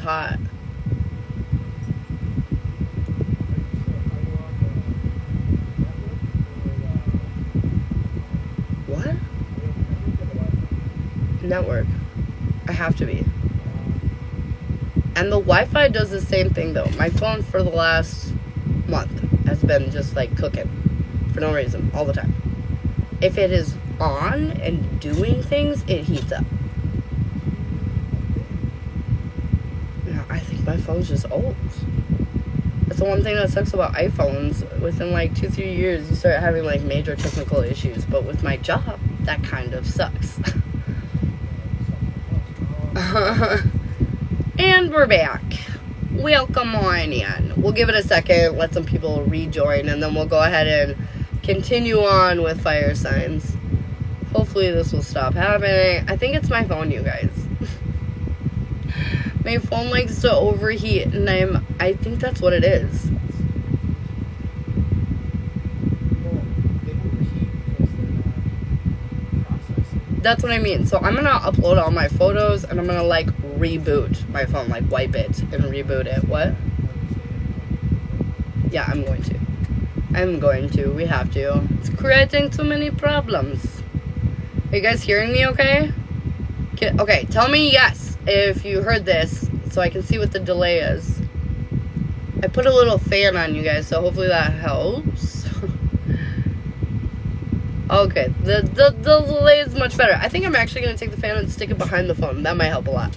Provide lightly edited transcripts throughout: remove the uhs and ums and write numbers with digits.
hot. What? Network. I have to be. And the Wi-Fi does the same thing though. My phone for the last month has been just like cooking for no reason all the time. If it is on and doing things, it heats up. No, I think my phone's just old. That's the one thing that sucks about iPhones. Within like 2-3 years, you start having like major technical issues. But with my job, that kind of sucks. And we're back. Welcome on in. We'll give it a second, let some people rejoin, and then we'll go ahead and continue on with fire signs. Hopefully this will stop happening. I think it's my phone, you guys. My phone likes to overheat, and I think that's what it is. That's what I mean. So I'm going to upload all my photos, and I'm going to, like, reboot my phone. Like, wipe it and reboot it. What? Yeah, I'm going to. We have to. It's creating too many problems. Are you guys hearing me okay? Okay, tell me yes if you heard this so I can see what the delay is. I put a little fan on you guys, so hopefully that helps. Okay, the delay is much better. I think I'm actually going to take the fan and stick it behind the phone. That might help a lot.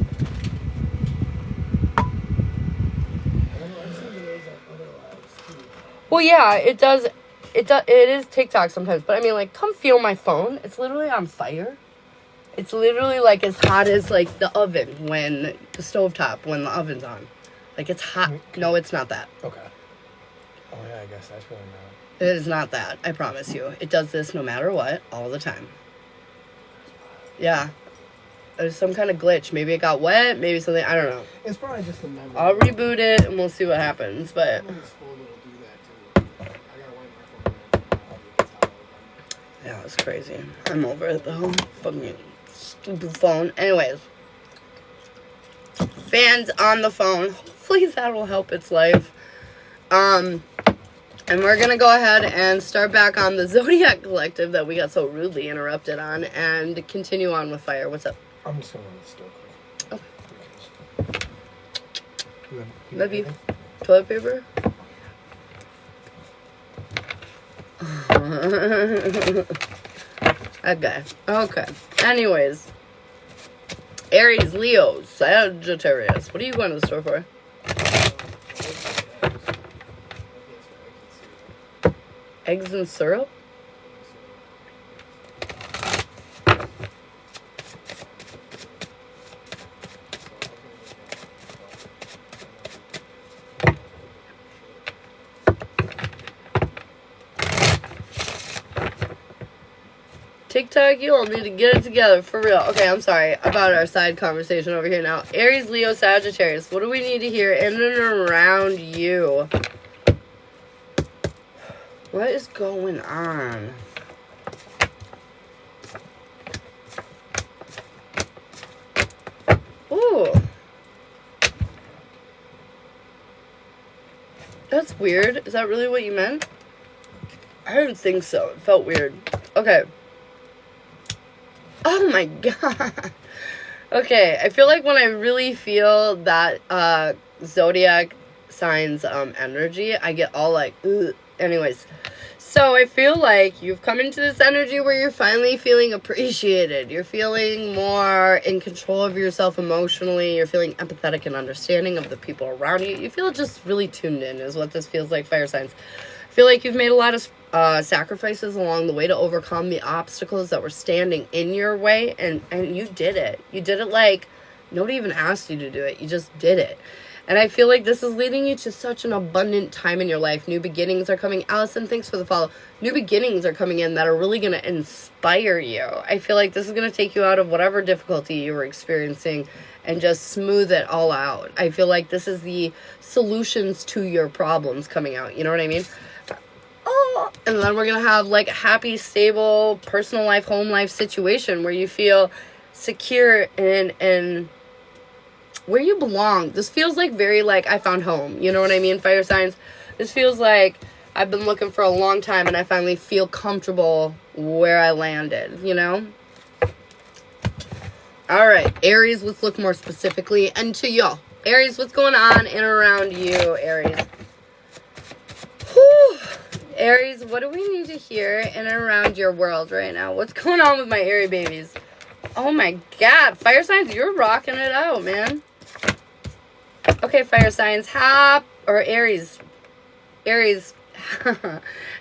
Well, yeah, it does. It is TikTok sometimes. But I mean, like, come feel my phone. It's literally on fire. It's literally, like, as hot as, like, the oven when the stovetop when the oven's on. Like, it's hot. No, it's not that. Okay. Oh, yeah, I guess that's really not. It is not that. I promise you. It does this no matter what, all the time. Yeah. There's some kind of glitch. Maybe it got wet. Maybe something. I don't know. It's probably just the memory. I'll reboot it and we'll see what happens. But yeah, it's crazy. I'm over it though. Fucking stupid phone. Anyways. Fans on the phone. Hopefully that will help its life. And we're going to go ahead and start back on the Zodiac Collective that we got so rudely interrupted on and continue on with fire. What's up? I'm just going to run the store quick. Okay. Love you. Toilet paper? Okay. Okay. Anyways. Aries, Leo, Sagittarius. What are you going to the store for? Eggs and syrup? TikTok, you all need to get it together, for real. Okay, I'm sorry about our side conversation over here now. Aries, Leo, Sagittarius. What do we need to hear in and around you? What is going on? Ooh. That's weird. Is that really what you meant? I didn't think so. It felt weird. Okay. Oh my god. Okay, I feel like when I really feel that Zodiac signs energy, I get all like, ugh. Anyways, so I feel like you've come into this energy where you're finally feeling appreciated. You're feeling more in control of yourself emotionally. You're feeling empathetic and understanding of the people around you. You feel just really tuned in is what this feels like, fire signs. I feel like you've made a lot of sacrifices along the way to overcome the obstacles that were standing in your way. And you did it. You did it like nobody even asked you to do it. You just did it. And I feel like this is leading you to such an abundant time in your life. New beginnings are coming. Allison, thanks for the follow. New beginnings are coming in that are really going to inspire you. I feel like this is going to take you out of whatever difficulty you were experiencing and just smooth it all out. I feel like this is the solutions to your problems coming out. You know what I mean? Oh, and then we're going to have like a happy, stable, personal life, home life situation where you feel secure and where you belong. This feels like very like I found home. You know what I mean, fire signs? This feels like I've been looking for a long time and I finally feel comfortable where I landed, you know? All right, Aries, let's look more specifically into y'all. Aries, what's going on in and around you, Aries? Whew. Aries, what do we need to hear in and around your world right now? What's going on with my Aries babies? Oh my God, fire signs, you're rocking it out, man. Okay, fire signs, Aries,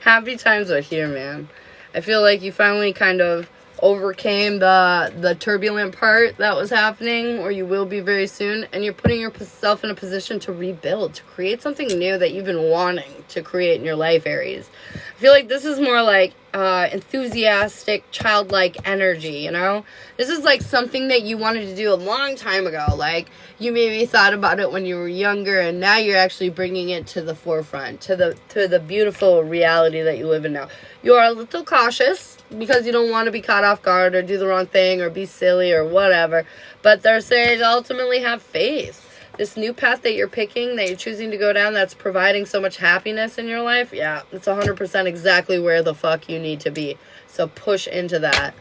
happy times are here, man. I feel like you finally kind of overcame the turbulent part that was happening, or you will be very soon, and you're putting yourself in a position to rebuild, to create something new that you've been wanting to create in your life, Aries. I feel like this is more like enthusiastic, childlike energy, you know? This is like something that you wanted to do a long time ago. Like, you maybe thought about it when you were younger, and now you're actually bringing it to the forefront, to the beautiful reality that you live in now. You are a little cautious because you don't want to be caught off guard or do the wrong thing or be silly or whatever. But they're saying ultimately have faith. This new path that you're picking, that you're choosing to go down, that's providing so much happiness in your life, yeah, it's 100% exactly where the fuck you need to be. So push into that.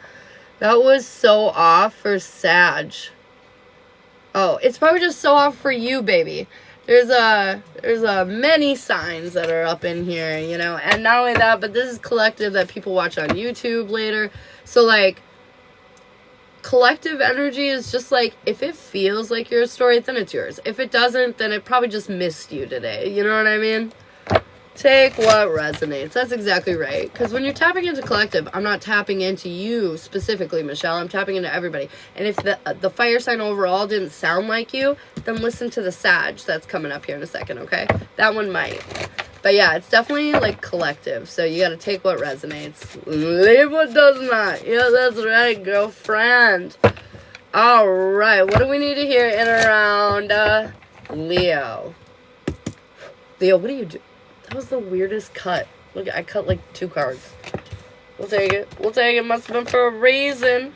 That was so off for Sag. Oh, it's probably just so off for you, baby. There's many signs that are up in here, you know, and not only that, but this is collective that people watch on YouTube later. So like, collective energy is just like, if it feels like your story, then it's yours. If it doesn't, then it probably just missed you today. You know what I mean? Take what resonates. That's exactly right. Because when you're tapping into collective, I'm not tapping into you specifically, Michelle. I'm tapping into everybody. And if the fire sign overall didn't sound like you, then listen to the Sag that's coming up here in a second, okay? That one might. But yeah, it's definitely like collective. So you got to take what resonates. Leave what does not. Yeah, that's right, girlfriend. All right. What do we need to hear in around Leo? Leo, what do you do? That was the weirdest cut. Look, I cut like 2 cards. We'll take it. We'll take it. Must have been for a reason.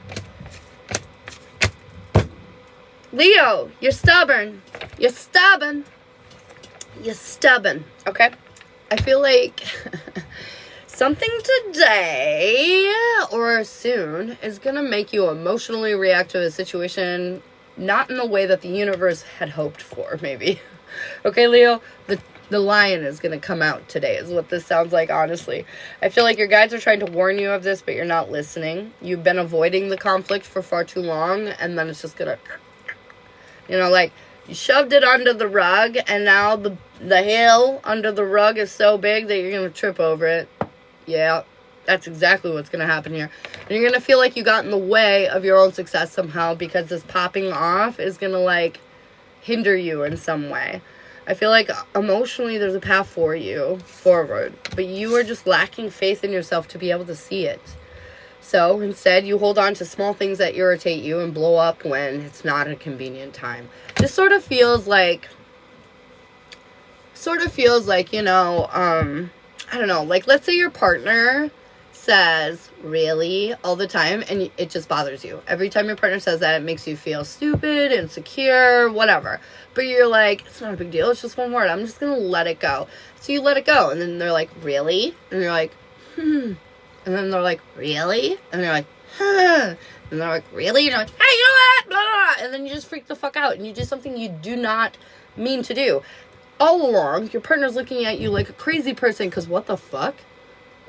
Leo, you're stubborn. You're stubborn. You're stubborn. Okay? I feel like something today or soon is going to make you emotionally react to a situation not in the way that the universe had hoped for, maybe. Okay, Leo? The lion is going to come out today is what this sounds like, honestly. I feel like your guides are trying to warn you of this, but you're not listening. You've been avoiding the conflict for far too long, and then it's just going to, you know, like, you shoved it under the rug, and now the hill under the rug is so big that you're going to trip over it. Yeah, that's exactly what's going to happen here. And you're going to feel like you got in the way of your own success somehow because this popping off is going to, like, hinder you in some way. I feel like emotionally there's a path for you forward, but you are just lacking faith in yourself to be able to see it. So instead, you hold on to small things that irritate you and blow up when it's not a convenient time. This sort of feels like, you know, I don't know, like let's say your partner says really all the time and it just bothers you. Every time your partner says that, it makes you feel stupid, insecure, whatever. But you're like, it's not a big deal. It's just one word. I'm just going to let it go. So you let it go. And then they're like, really? And you're like, And then they're like, really? And they're like, And they're like, really? And you're like, hey, you know what? Blah, blah, blah. And then you just freak the fuck out. And you do something you do not mean to do. All along, your partner's looking at you like a crazy person because what the fuck?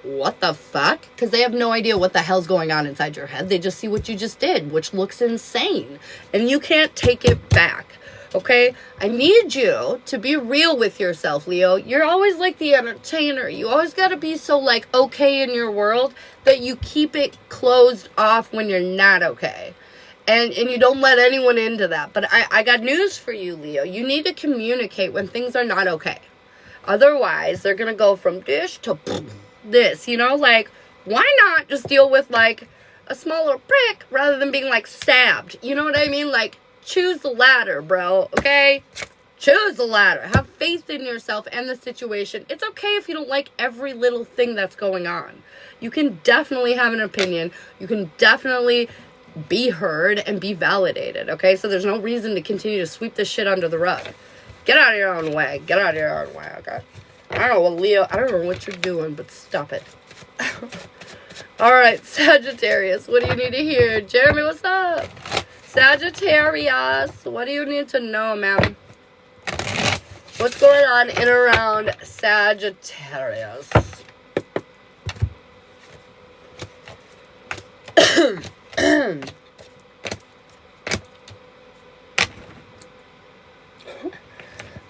What the fuck? Because they have no idea what the hell's going on inside your head. They just see what you just did, which looks insane. And you can't take it back. Okay? I need you to be real with yourself, Leo. You're always like the entertainer. You always got to be so like okay in your world that you keep it closed off when you're not okay. And you don't let anyone into that. But I got news for you, Leo. You need to communicate when things are not okay. Otherwise, they're going to go from dish to this, you know? Like, why not just deal with, like, a smaller prick rather than being, like, stabbed? You know what I mean? Like, choose the latter, bro, okay? Choose the latter. Have faith in yourself and the situation. It's okay if you don't like every little thing that's going on. You can definitely have an opinion. You can definitely be heard and be validated, okay? So there's no reason to continue to sweep this shit under the rug. Get out of your own way. Get out of your own way, okay? I don't know what Leo, I don't know what you're doing, but stop it. All right, Sagittarius, what do you need to hear? Jeremy, what's up? Sagittarius, what do you need to know, ma'am? What's going on in and around Sagittarius?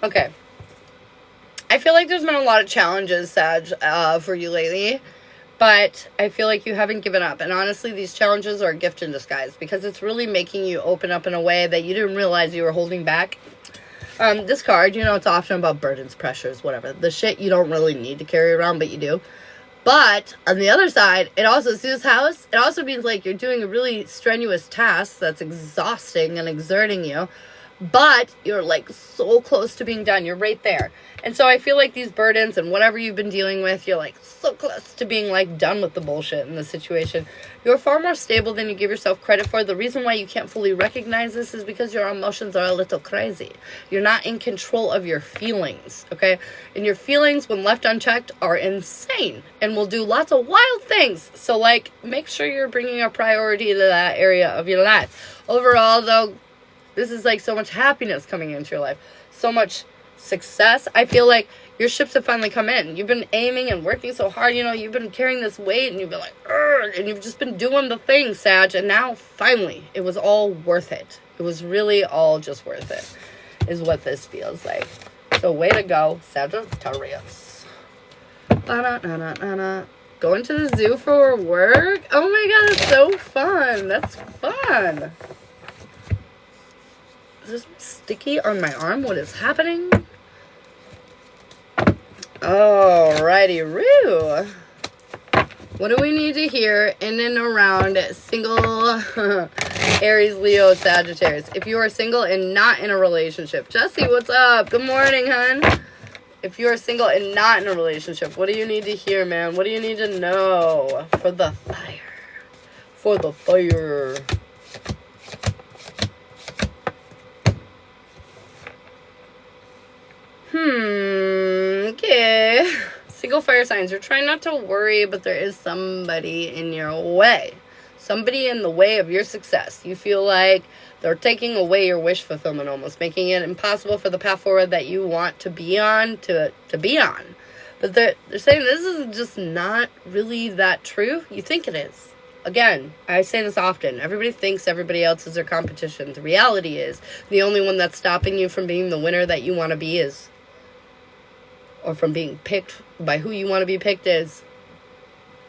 Okay. I feel like there's been a lot of challenges, Sag, for you lately. But I feel like you haven't given up. And honestly, these challenges are a gift in disguise. Because it's really making you open up in a way that you didn't realize you were holding back. This card, you know, it's often about burdens, pressures, whatever. The shit you don't really need to carry around, but you do. But on the other side, it also, see this house? It also means like you're doing a really strenuous task that's exhausting and exerting you. But you're like so close to being done. You're right there. And so I feel like these burdens and whatever you've been dealing with, you're like so close to being like done with the bullshit in the situation. You're far more stable than you give yourself credit for. The reason why you can't fully recognize this is because your emotions are a little crazy. You're not in control of your feelings, okay? And your feelings, when left unchecked, are insane and will do lots of wild things. So like, make sure you're bringing a priority to that area of your life. Overall, though, this is like so much happiness coming into your life. So much success. I feel like your ships have finally come in. You've been aiming and working so hard. You know, you've been carrying this weight and you've been like, Urgh, and you've just been doing the thing, Sag. And now, finally, it was all worth it. It was really all just worth it, is what this feels like. So, way to go, Sagittarius. Going to the zoo for work? Oh my god, it's so fun. That's fun. Is this sticky on my arm? What is happening? Alrighty, Roo. What do we need to hear in and around single Aries, Leo, Sagittarius? If you are single and not in a relationship. Jesse, what's up? Good morning, hun. If you are single and not in a relationship, what do you need to hear, man? What do you need to know for the fire? For the fire. Okay. Single fire signs. You're trying not to worry, but there is somebody in your way. Somebody in the way of your success. You feel like they're taking away your wish fulfillment almost, making it impossible for the path forward that you want to be on to be on. But they're saying this is just not really that true. You think it is. Again, I say this often. Everybody thinks everybody else is their competition. The reality is the only one that's stopping you from being the winner that you want to be is, or from being picked by who you want to be picked is,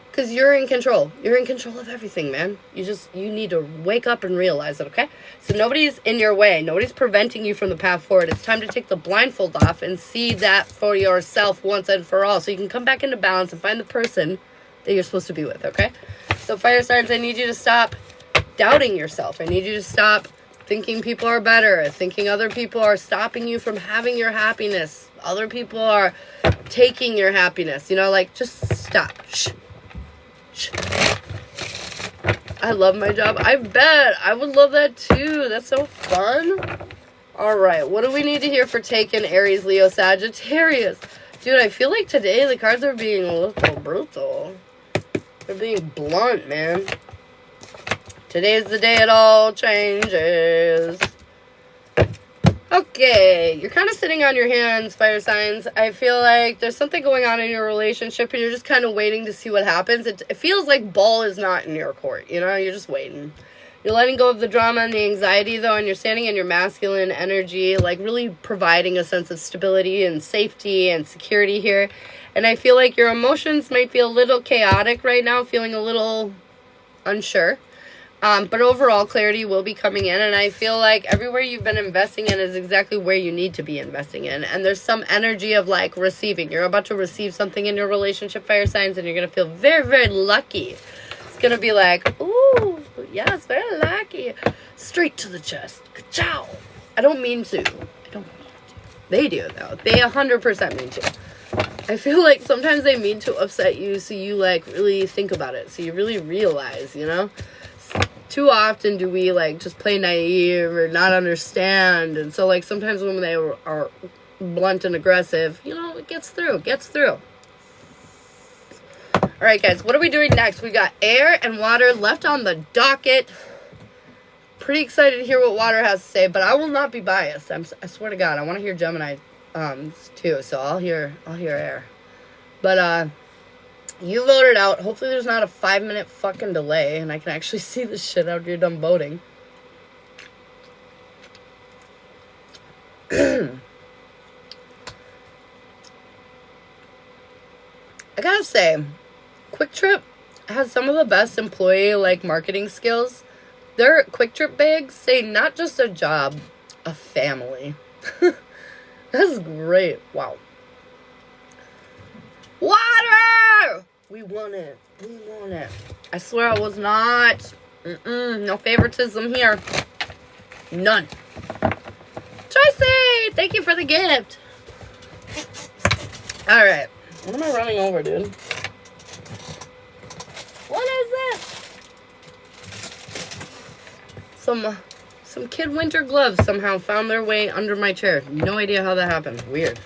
because you're in control. You're in control of everything, man. You need to wake up and realize it, okay? So nobody's in your way. Nobody's preventing you from the path forward. It's time to take the blindfold off and see that for yourself once and for all, so you can come back into balance and find the person that you're supposed to be with, okay? So fire signs, I need you to stop doubting yourself. I need you to stop thinking people are better, thinking other people are stopping you from having your happiness. Other people are taking your happiness. You know, like, just stop. Shh. Shh. I love my job. I bet. I would love that too. That's so fun. All right. What do we need to hear for taking Aries, Leo, Sagittarius? Dude, I feel like today the cards are being a little brutal. They're being blunt, man. Today's the day it all changes. Okay, you're kind of sitting on your hands, fire signs. I feel like there's something going on in your relationship and you're just kind of waiting to see what happens. It feels like ball is not in your court, you know? You're just waiting. You're letting go of the drama and the anxiety, though, and you're standing in your masculine energy, like really providing a sense of stability and safety and security here. And I feel like your emotions might feel a little chaotic right now, feeling a little unsure. But overall, clarity will be coming in, and I feel like everywhere you've been investing in is exactly where you need to be investing in. And there's some energy of, like, receiving. You're about to receive something in your relationship, fire signs, and you're going to feel very, very lucky. It's going to be like, ooh, yes, very lucky. Straight to the chest. Ka-chow. I don't mean to. They do, though. They 100% mean to. I feel like sometimes they mean to upset you, so you, like, really think about it. So you really realize, you know? too often do we, like, just play naive or not understand. And so, like, sometimes when they are blunt and aggressive, you know, it gets through. All right, guys, what are we doing next? We got air and water left on the docket. Pretty excited to hear what water has to say, but I will not be biased. I swear to God, I want to hear Gemini too, so I'll hear air. But you voted out. Hopefully there's not a 5-minute fucking delay and I can actually see this shit after you're done voting. I gotta say, Quick Trip has some of the best employee, like, marketing skills. Their Quick Trip bags say not just a job, a family. That's great. Wow. Water! We want it. I swear I was not. No favoritism here. None. Tracy! Thank you for the gift. Alright. What am I running over, dude? What is this? Some kid winter gloves somehow found their way under my chair. No idea how that happened. Weird.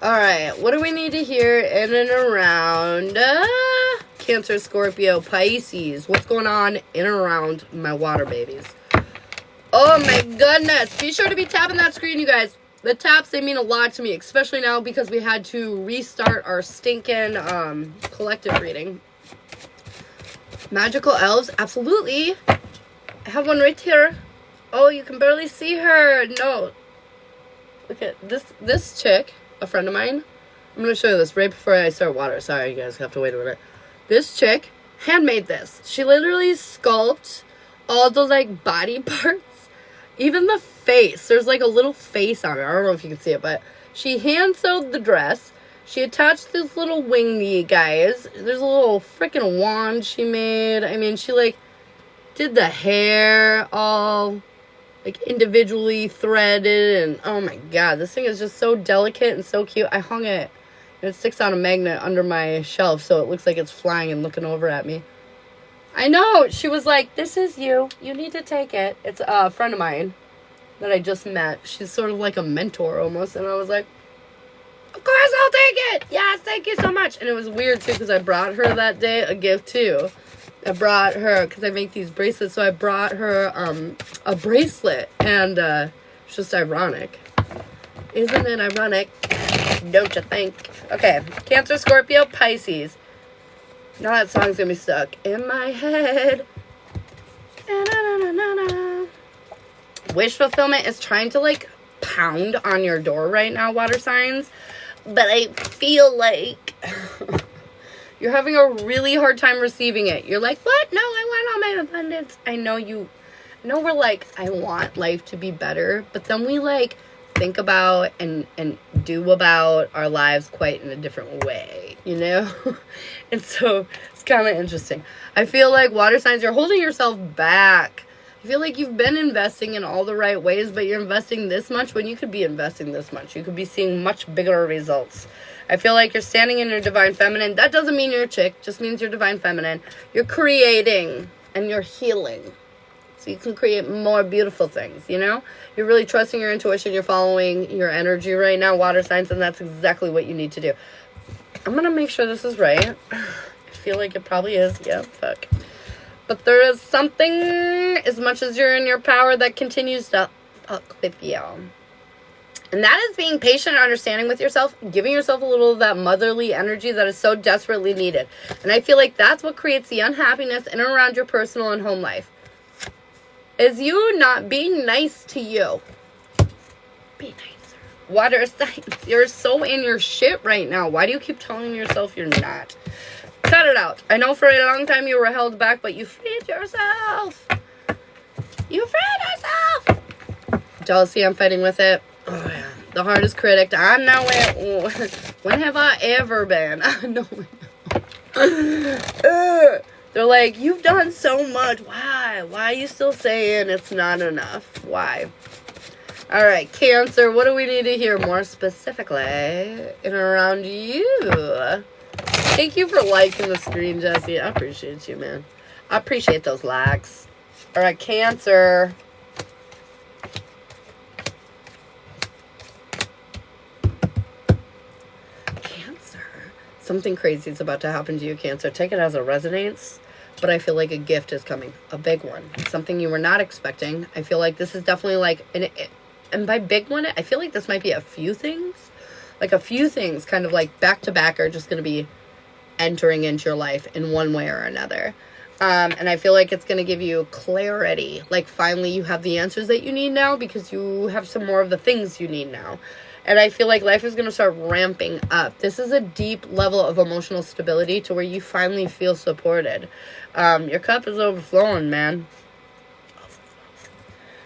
Alright, what do we need to hear in and around Cancer, Scorpio, Pisces? What's going on in and around my water babies? Oh my goodness. Be sure to be tapping that screen, you guys. The taps, they mean a lot to me, especially now because we had to restart our stinking collective reading. Magical elves, absolutely. I have one right here. Oh, you can barely see her. No. Look at this chick, a friend of mine. I'm going to show you this right before I start water. Sorry, you guys have to wait a minute. This chick handmade this. She literally sculpted all the, like, body parts. Even the face. There's, like, a little face on it. I don't know if you can see it, but she hand-sewed the dress. She attached this little wingy, guys. There's a little freaking wand she made. I mean, she, like, did the hair all, like, individually threaded. And, oh, my God. This thing is just so delicate and so cute. I hung it. And it sticks on a magnet under my shelf, so it looks like it's flying and looking over at me. I know. She was like, this is you. You need to take it. It's a friend of mine that I just met. She's sort of like a mentor almost. And I was like, of course I'll take it. Yes, thank you so much. And it was weird, too, because I brought her that day a gift, too. I brought her, because I make these bracelets, so I brought her a bracelet. And it's just ironic. Isn't it ironic? Don't you think? Okay. Cancer, Scorpio, Pisces. Now that song's gonna be stuck in my head. Wish fulfillment is trying to, like, pound on your door right now, water signs. But I feel like you're having a really hard time receiving it. You're like, what? No, I want all my abundance. I know we're like, I want life to be better. But then we, like, think about and do about our lives quite in a different way, you know? And so it's kind of interesting. I feel like water signs, you're holding yourself back. I feel like you've been investing in all the right ways, but you're investing this much when you could be investing this much. You could be seeing much bigger results. I feel like you're standing in your divine feminine. That doesn't mean you're a chick. Just means you're divine feminine. You're creating and you're healing. So you can create more beautiful things, you know? You're really trusting your intuition. You're following your energy right now, water signs, and that's exactly what you need to do. I'm going to make sure this is right. I feel like it probably is. Yeah, fuck. But there is something, as much as you're in your power, that continues to fuck with you. And that is being patient and understanding with yourself, giving yourself a little of that motherly energy that is so desperately needed. And I feel like that's what creates the unhappiness in and around your personal and home life. Is you not being nice to you. Be nicer. Water signs, you're so in your shit right now. Why do you keep telling yourself you're not? Cut it out. I know for a long time you were held back, but you freed yourself. You freed yourself. Jealousy, I'm fighting with it. Oh, yeah. The hardest critic. I know it. When have I ever been? I know it. They're like, you've done so much. Why? Why are you still saying it's not enough? Why? All right, Cancer, what do we need to hear more specifically in and around you? Thank you for liking the screen, Jesse. I appreciate you, man. I appreciate those likes. All right, Cancer. Cancer. Something crazy is about to happen to you, Cancer. Take it as a resonance, but I feel like a gift is coming. A big one. Something you were not expecting. I feel like this is definitely like, and by big one, I feel like this might be a few things. Like a few things kind of like back to back are just going to be entering into your life in one way or another. And I feel like it's going to give you clarity. Like finally you have the answers that you need now because you have some more of the things you need now. And I feel like life is going to start ramping up. This is a deep level of emotional stability to where you finally feel supported. Your cup is overflowing, man.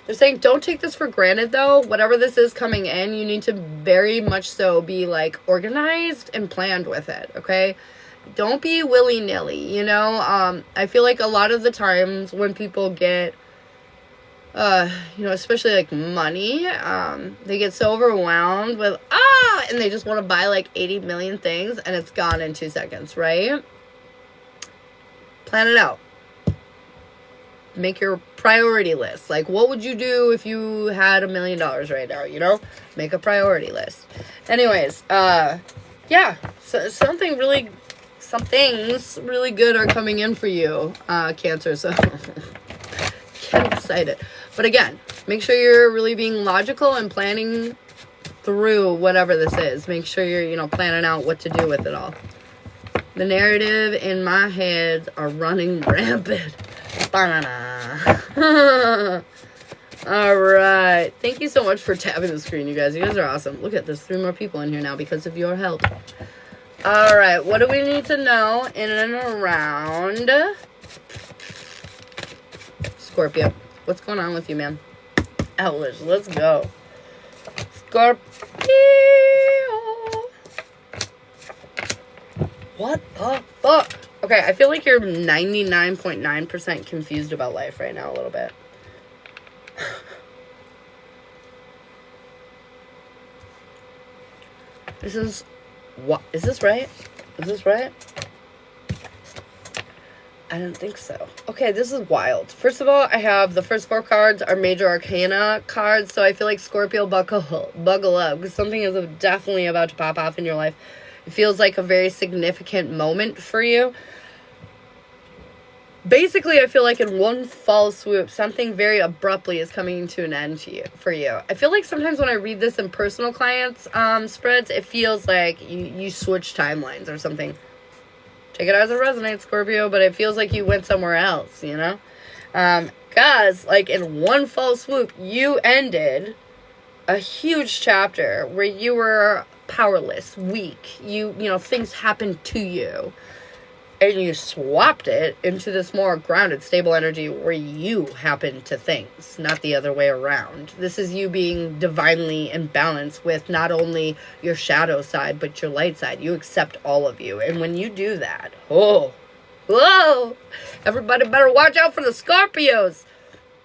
They're saying don't take this for granted, though. Whatever this is coming in, you need to very much so be, like, organized and planned with it, okay? Don't be willy-nilly, you know? I feel like a lot of the times when people get, you know, especially, like, money, they get so overwhelmed with, and they just want to buy, like, 80 million things, and it's gone in 2 seconds, right? Plan it out. Make your priority list. Like, what would you do if you had $1 million right now, you know? Make a priority list. Anyways, yeah. So something really... Some things really good are coming in for you, Cancer, so get excited. But again, make sure you're really being logical and planning through whatever this is. Make sure you're, you know, planning out what to do with it all. The narrative in my head are running rampant. Alright. Thank you so much for tapping the screen, you guys. You guys are awesome. Look at, there's 3 more people in here now because of your help. Alright, what do we need to know in and around Scorpio? What's going on with you, man? Outlish, let's go. Scorpio. What the fuck? Okay, I feel like you're 99.9% confused about life right now a little bit. This is... What? Is this right? Is this right? I don't think so. Okay, this is wild. First of all, I have the first 4 cards are major arcana cards, so I feel like Scorpio, buckle up, because something is definitely about to pop off in your life. It feels like a very significant moment for you. Basically, I feel like in one fall swoop, something very abruptly is coming to an end for you. I feel like sometimes when I read this in personal clients spreads, it feels like you switch timelines or something. Take it as it resonates, Scorpio, but it feels like you went somewhere else, you know? Guys, like in one fall swoop, you ended a huge chapter where you were powerless, weak. You know, things happened to you. And you swapped it into this more grounded, stable energy where you happen to things, not the other way around. This is you being divinely in balance with not only your shadow side, but your light side. You accept all of you. And when you do that, whoa, everybody better watch out for the Scorpios.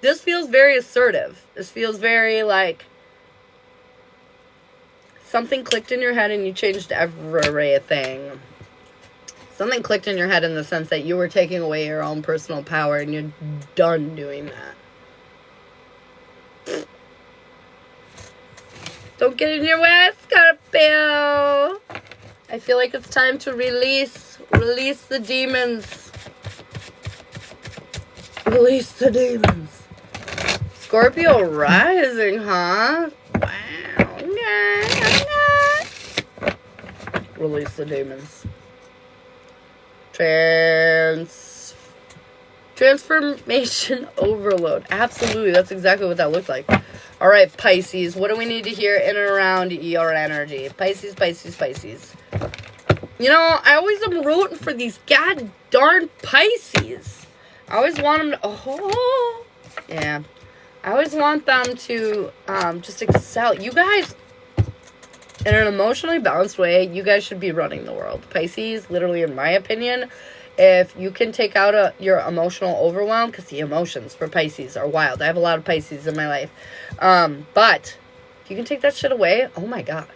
This feels very assertive. This feels very like something clicked in your head and you changed everything. Something clicked in your head in the sense that you were taking away your own personal power and you're done doing that. Don't get in your way, Scorpio. I feel like it's time to release the demons. Release the demons. Scorpio rising, huh? Wow. Release the demons. Transformation overload. Absolutely. That's exactly what that looked like. All right, Pisces. What do we need to hear in and around your energy? Pisces. You know, I always am rooting for these god darn Pisces. I always want them to... yeah. I always want them to just excel. You guys... in an emotionally balanced way, you guys should be running the world. Pisces, literally, in my opinion, if you can take out your emotional overwhelm, because the emotions for Pisces are wild. I have a lot of Pisces in my life. But if you can take that shit away, oh my God.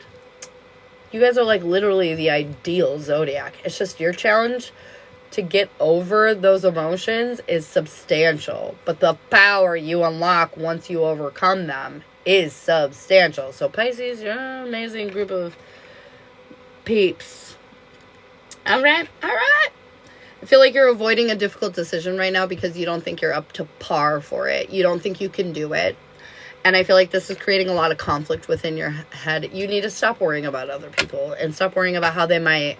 You guys are like literally the ideal zodiac. It's just your challenge to get over those emotions is substantial, but the power you unlock once you overcome them is substantial. So Pisces, you're an amazing group of peeps. All right. I feel like you're avoiding a difficult decision right now because you don't think you're up to par for it. You don't think you can do it. And I feel like this is creating a lot of conflict within your head. You need to stop worrying about other people and stop worrying about how they might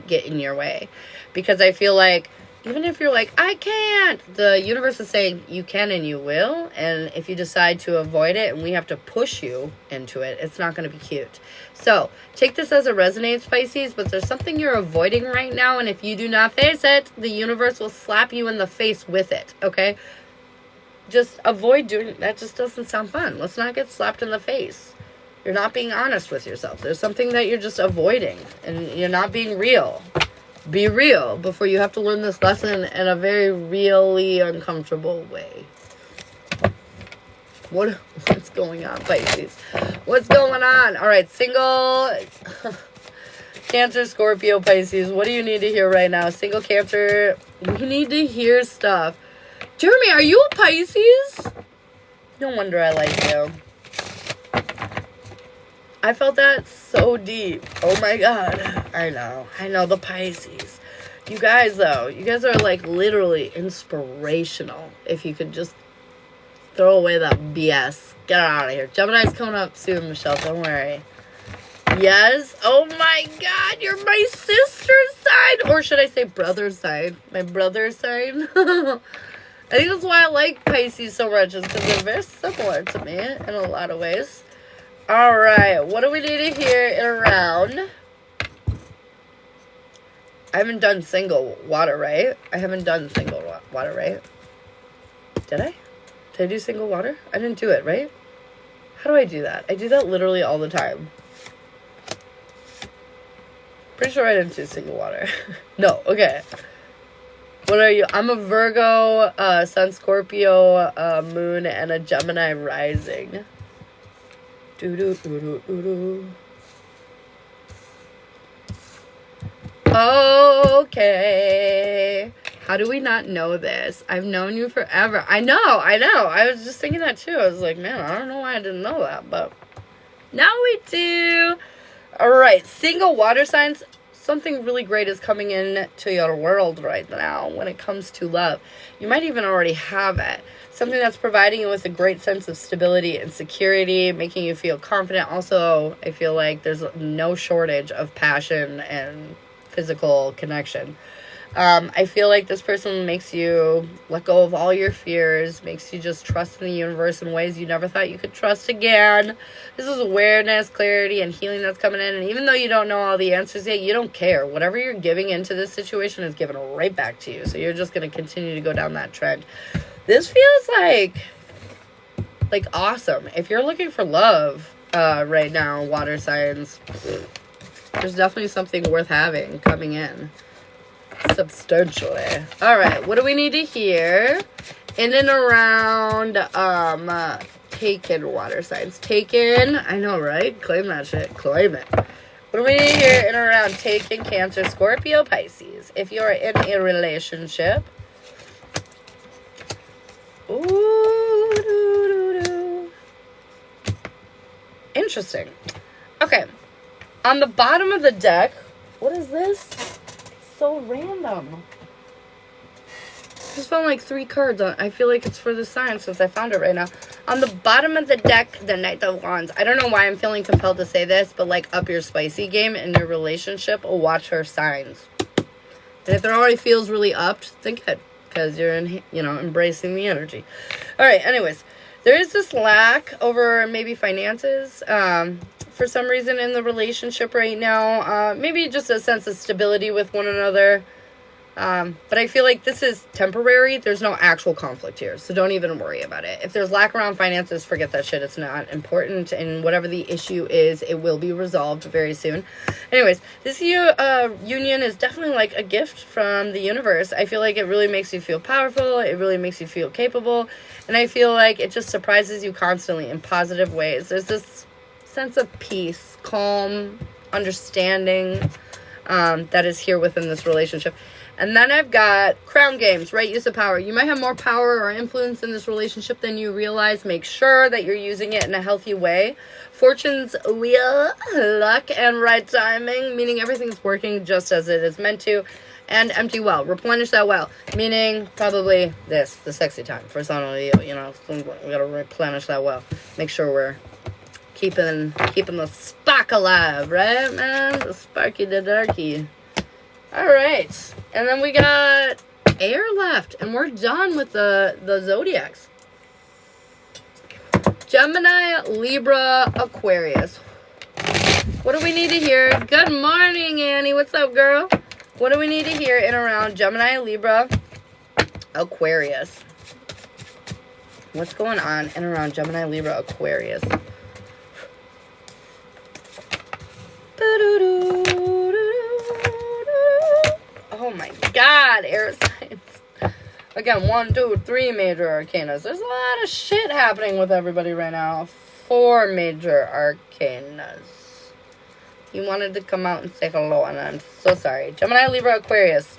get in your way. Because I feel like even if you're like, I can't, the universe is saying you can and you will. And if you decide to avoid it and we have to push you into it, it's not going to be cute. So take this as it resonates, Pisces, but there's something you're avoiding right now. And if you do not face it, the universe will slap you in the face with it, okay? Just avoid doing that. Just doesn't sound fun. Let's not get slapped in the face. You're not being honest with yourself. There's something that you're just avoiding and you're not being real. Be real before you have to learn this lesson in a very really uncomfortable way. What's going on, Pisces? What's going on? All right, single Cancer, Scorpio, Pisces. What do you need to hear right now? Single Cancer, we need to hear stuff. Jeremy, are you a Pisces? No wonder I like you. I felt that so deep. Oh my God. I know the Pisces. You guys, though, you guys are like literally inspirational. If you could just throw away that BS. Get out of here. Gemini's coming up soon, Michelle. Don't worry. Yes. Oh my God. You're my sister's sign. Or should I say brother's sign? My brother's sign. I think that's why I like Pisces so much, is because they're very similar to me in a lot of ways. All right, what do we need to hear in a round? I haven't done single water, right? I haven't done single water, right? Did I? Did I do single water? I didn't do it, right? How do I do that? I do that literally all the time. Pretty sure I didn't do single water. No, okay. What are you? I'm a Virgo, Sun, Scorpio, Moon, and a Gemini rising. Okay. How do we not know this? I've known you forever. I know. I was just thinking that too. I was like, man, I don't know why I didn't know that, but now we do. All right. Single water signs. Something really great is coming in to your world right now when it comes to love. You might even already have it. Something that's providing you with a great sense of stability and security, making you feel confident. Also, I feel like there's no shortage of passion and physical connection. I feel like this person makes you let go of all your fears, makes you just trust in the universe in ways you never thought you could trust again. This is awareness, clarity, and healing that's coming in. And even though you don't know all the answers yet, you don't care. Whatever you're giving into this situation is given right back to you. So you're just going to continue to go down that trend. This feels like awesome. If you're looking for love right now, water signs, there's definitely something worth having coming in. Substantially. All right, what do we need to hear in and around Taken water signs? Taken, I know, right? Claim that shit. Claim it. What do we need to hear in and around Taken, Cancer, Scorpio, Pisces? If you're in a relationship. Ooh, interesting. Okay. On the bottom of the deck, what is this? So random. Just found like 3 cards on. I feel like it's for the sign since I found it right now. On the bottom of the deck, the Knight of Wands. I don't know why I'm feeling compelled to say this, but like up your spicy game in your relationship, watch her signs. And if it already feels really upped, think it, because you're embracing the energy. All right. Anyways, there is this lack over maybe finances. For some reason in the relationship right now, maybe just a sense of stability with one another. But I feel like this is temporary. There's no actual conflict here, so don't even worry about it. If there's lack around finances, forget that shit. It's not important, and whatever the issue is, it will be resolved very soon. Anyways, this union is definitely like a gift from the universe. I feel like it really makes you feel powerful. It really makes you feel capable, and I feel like it just surprises you constantly in positive ways. There's this sense of peace, calm, understanding that is here within this relationship. And then I've got crown games, right use of power. You might have more power or influence in this relationship than you realize. Make sure that you're using it in a healthy way. Fortune's wheel, luck, and right timing, meaning everything's working just as it is meant to. And empty well, replenish that well, meaning probably the sexy time for some of you, you know, we gotta replenish that well. Make sure we're keeping the spark alive, right, man? The sparky the darky. All right, and then we got air left, and we're done with the zodiacs. Gemini, Libra, Aquarius. What do we need to hear? Good morning, Annie. What's up, girl? What do we need to hear in around Gemini, Libra, Aquarius? What's going on in around Gemini, Libra, Aquarius? Oh my God, air signs. Again, 1, 2, 3 major arcanas. There's a lot of shit happening with everybody right now. 4 major arcanas. You wanted to come out and say hello, and I'm so sorry. Gemini, Libra, Aquarius.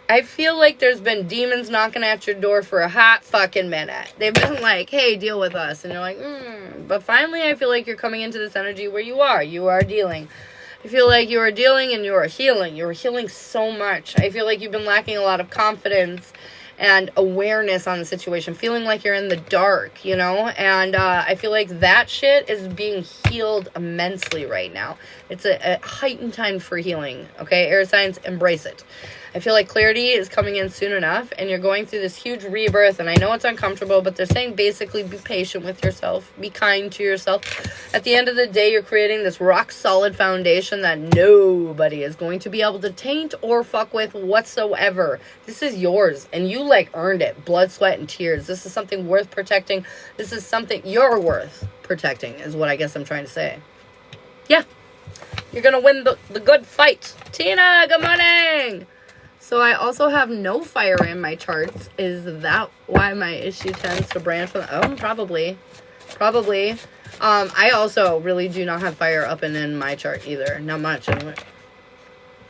I feel like there's been demons knocking at your door for a hot fucking minute. They've been like, hey, deal with us. And you're like, But finally, I feel like you're coming into this energy where you are dealing. I feel like you are dealing and you are healing. You are healing so much. I feel like you've been lacking a lot of confidence and awareness on the situation, feeling like you're in the dark, you know? And I feel like that shit is being healed immensely right now. It's a heightened time for healing, okay? Air signs, embrace it. I feel like clarity is coming in soon enough, and you're going through this huge rebirth, and I know it's uncomfortable, but they're saying basically be patient with yourself, be kind to yourself. At the end of the day, you're creating this rock-solid foundation that nobody is going to be able to taint or fuck with whatsoever. This is yours, and you, like, earned it. Blood, sweat, and tears. This is something worth protecting. This is something you're worth protecting, is what I guess I'm trying to say. Yeah. You're gonna win the good fight. Tina, good morning! So I also have no fire in my charts. Is that why my issue tends to branch from... Oh, probably. Probably. I also really do not have fire up and in my chart either. Not much anyway.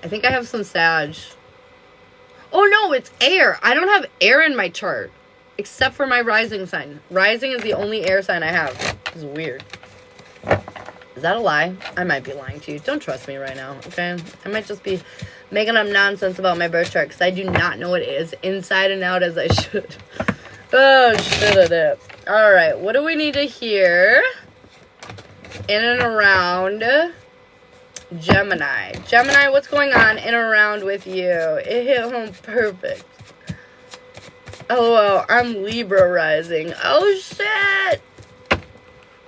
I think I have some Sag. Oh, no, it's air. I don't have air in my chart. Except for my rising sign. Rising is the only air sign I have. This is weird. Is that a lie? I might be lying to you. Don't trust me right now, okay? I might just be making up nonsense about my birth chart because I do not know it is inside and out as I should. Oh, shit it. All right, what do we need to hear in and around Gemini? Gemini, what's going on in and around with you? It hit home perfect. Oh, I'm Libra rising. Oh, shit.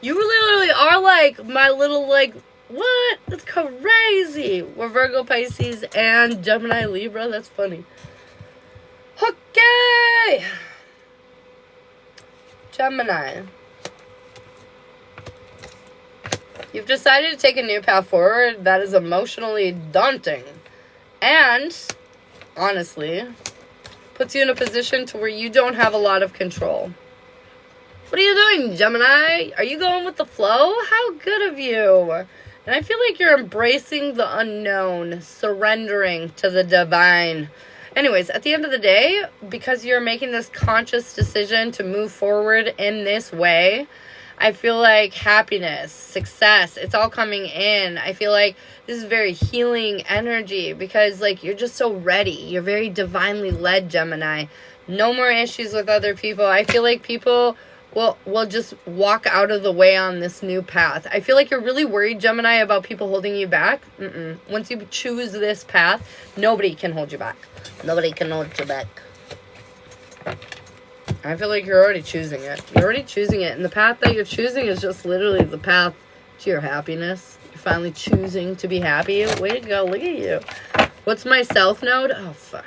You literally are like my little, like, what? That's crazy. We're Virgo, Pisces, and Gemini, Libra. That's funny. Okay. Gemini. You've decided to take a new path forward that is emotionally daunting. And, honestly, puts you in a position to where you don't have a lot of control. What are you doing, Gemini? Are you going with the flow? How good of you. And I feel like you're embracing the unknown, surrendering to the divine. Anyways, at the end of the day, because you're making this conscious decision to move forward in this way, I feel like happiness, success, it's all coming in. I feel like this is very healing energy because, like, you're just so ready. You're very divinely led, Gemini. No more issues with other people. I feel like people... We'll just walk out of the way on this new path. I feel like you're really worried, Gemini, about people holding you back. Once you choose this path, nobody can hold you back. Nobody can hold you back. I feel like you're already choosing it. You're already choosing it. And the path that you're choosing is just literally the path to your happiness. You're finally choosing to be happy. Way to go. Look at you. What's my South Node? Oh, fuck.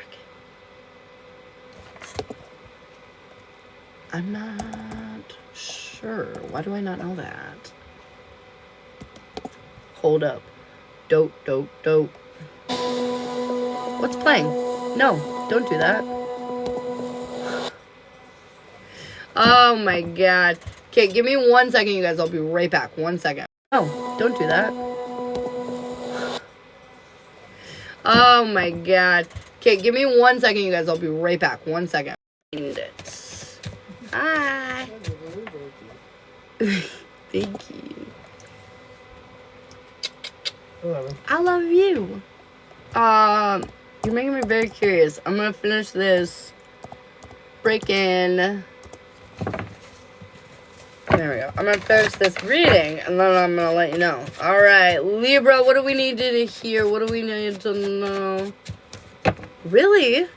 I'm not sure. Why do I not know that? Hold up. Dope. What's playing? No, don't do that. Oh my god. Okay, give me 1 second, you guys. I'll be right back. 1 second. Oh, don't do that. Oh my god. Okay, give me 1 second, you guys. I'll be right back. 1 second. Hi. Thank you. 11. I love you. You're making me very curious. I'm gonna finish this freaking. There we go. I'm gonna finish this reading and then I'm gonna let you know. Alright, Libra, what do we need to hear? What do we need to know? Really?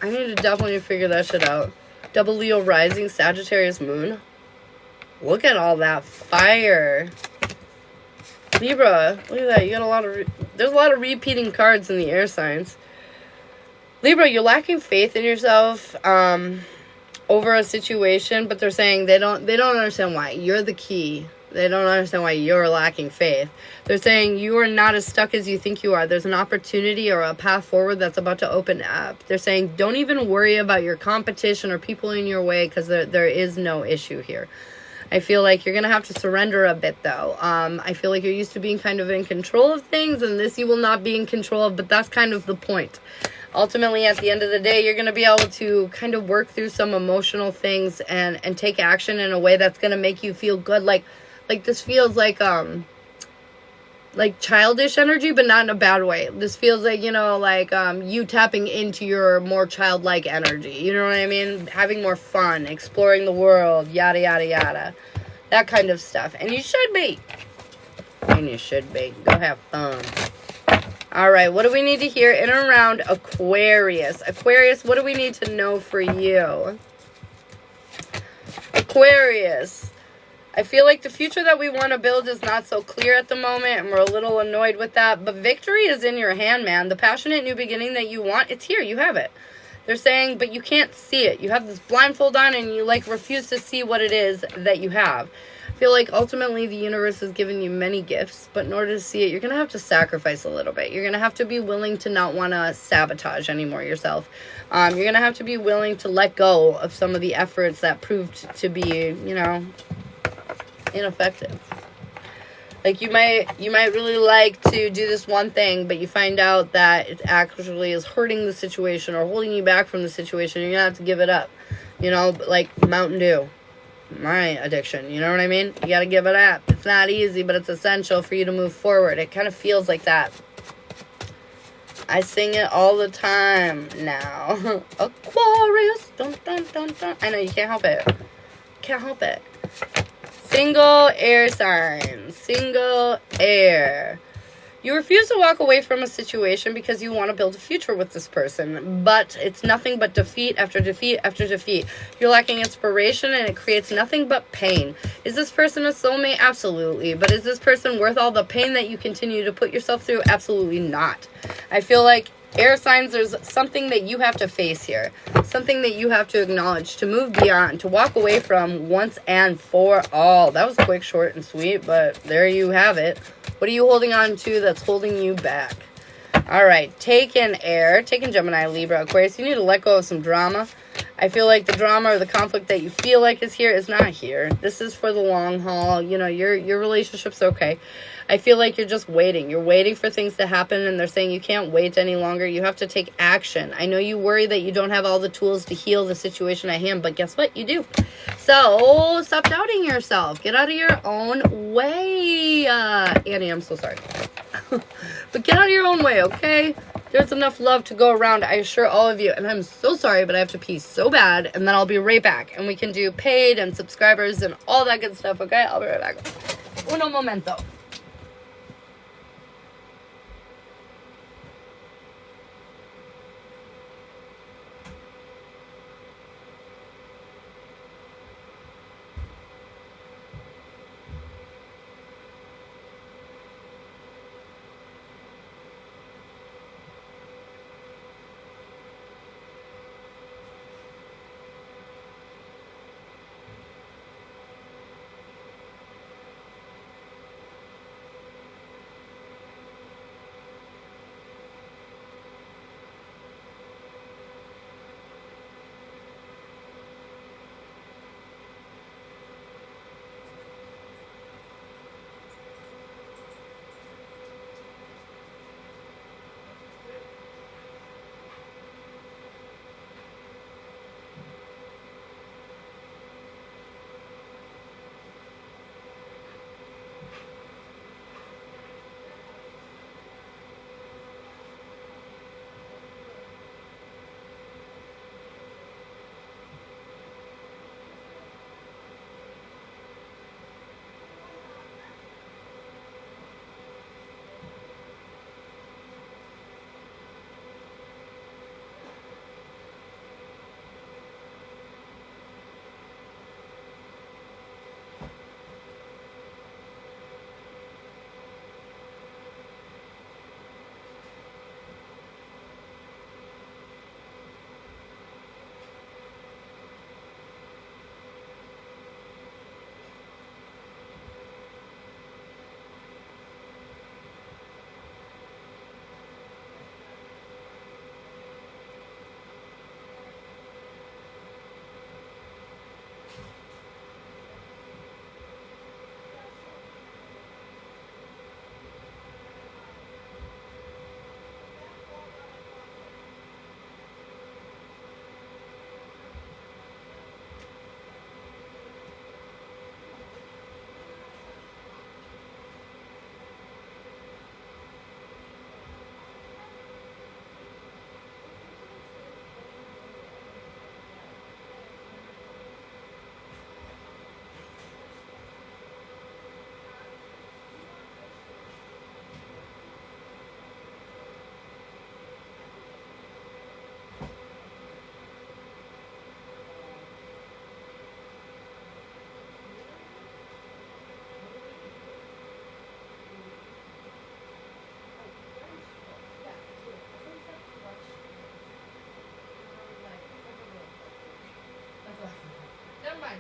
I need to definitely figure that shit out. Double Leo rising, Sagittarius moon. Look at all that fire. Libra, look at that. You got a lot of... There's a lot of repeating cards in the air signs. Libra, you're lacking faith in yourself over a situation, but they're saying they don't understand why. You're the key. They don't understand why you're lacking faith. They're saying you are not as stuck as you think you are. There's an opportunity or a path forward that's about to open up. They're saying don't even worry about your competition or people in your way because there is no issue here. I feel like you're going to have to surrender a bit, though. I feel like you're used to being kind of in control of things, and this you will not be in control of, but that's kind of the point. Ultimately, at the end of the day, you're going to be able to kind of work through some emotional things and take action in a way that's going to make you feel good. Like this feels like childish energy, but not in a bad way. This feels like, you know, like you tapping into your more childlike energy. You know what I mean? Having more fun, exploring the world, yada, yada, yada. That kind of stuff. And you should be. And you should be. Go have fun. All right, what do we need to hear in and around Aquarius? Aquarius, what do we need to know for you? Aquarius. I feel like the future that we want to build is not so clear at the moment, and we're a little annoyed with that. But victory is in your hand, man. The passionate new beginning that you want, it's here. You have it. They're saying, but you can't see it. You have this blindfold on, and you, like, refuse to see what it is that you have. I feel like ultimately the universe has given you many gifts, but in order to see it, you're going to have to sacrifice a little bit. You're going to have to be willing to not want to sabotage anymore yourself. You're going to have to be willing to let go of some of the efforts that proved to be, you know, ineffective. Like you might really like to do this one thing, but you find out that it actually is hurting the situation or holding you back from the situation, and you're gonna have to give it up. You know, like Mountain Dew, my addiction, you know what I mean? You gotta give it up. It's not easy, but it's essential for you to move forward. It kind of feels like that. I sing it all the time now. Aquarius, dun dun dun dun. I know, you can't help it. Can't help it. Single air sign. Single air. You refuse to walk away from a situation because you want to build a future with this person, but it's nothing but defeat after defeat after defeat. You're lacking inspiration, and it creates nothing but pain. Is this person a soulmate? Absolutely. But is this person worth all the pain that you continue to put yourself through? Absolutely not. I feel like air signs, there's something that you have to face here. Something that you have to acknowledge, to move beyond, to walk away from once and for all. That was quick, short, and sweet, but there you have it. What are you holding on to that's holding you back? All right, taking air, taking Gemini, Libra, Aquarius. You need to let go of some drama. I feel like the drama or the conflict that you feel like is here is not here. This is for the long haul. You know, your relationship's okay. I feel like you're just waiting. You're waiting for things to happen, and they're saying you can't wait any longer. You have to take action. I know you worry that you don't have all the tools to heal the situation at hand, but guess what? You do. So stop doubting yourself. Get out of your own way. Annie, I'm so sorry. But get out of your own way, okay? There's enough love to go around, I assure all of you. And I'm so sorry, but I have to pee so bad. And then I'll be right back. And we can do paid and subscribers and all that good stuff, okay? I'll be right back. Uno momento.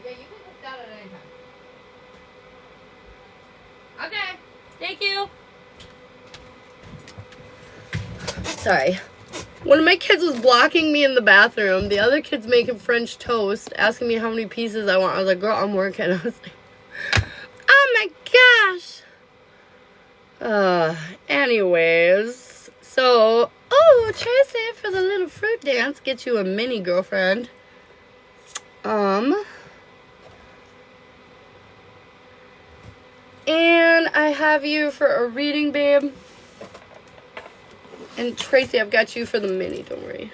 Yeah, you can cook that at any time. Okay. Thank you. Sorry. One of my kids was blocking me in the bathroom. The other kid's making French toast, asking me how many pieces I want. I was like, girl, I'm working. I was like, oh my gosh. Anyways. So, oh, Tracy, for the little fruit dance, get you a mini girlfriend. And I have you for a reading, babe. And Tracy, I've got you for the mini, don't worry.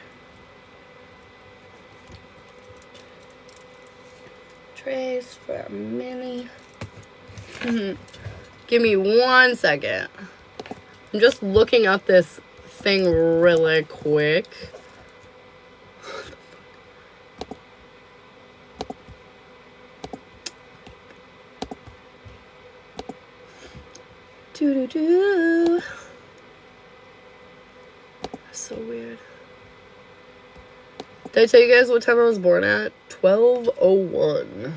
Trace for a mini. Give me 1 second. I'm just looking up this thing really quick. Doo-doo-doo. So weird. Did I tell you guys what time I was born at? 12:01.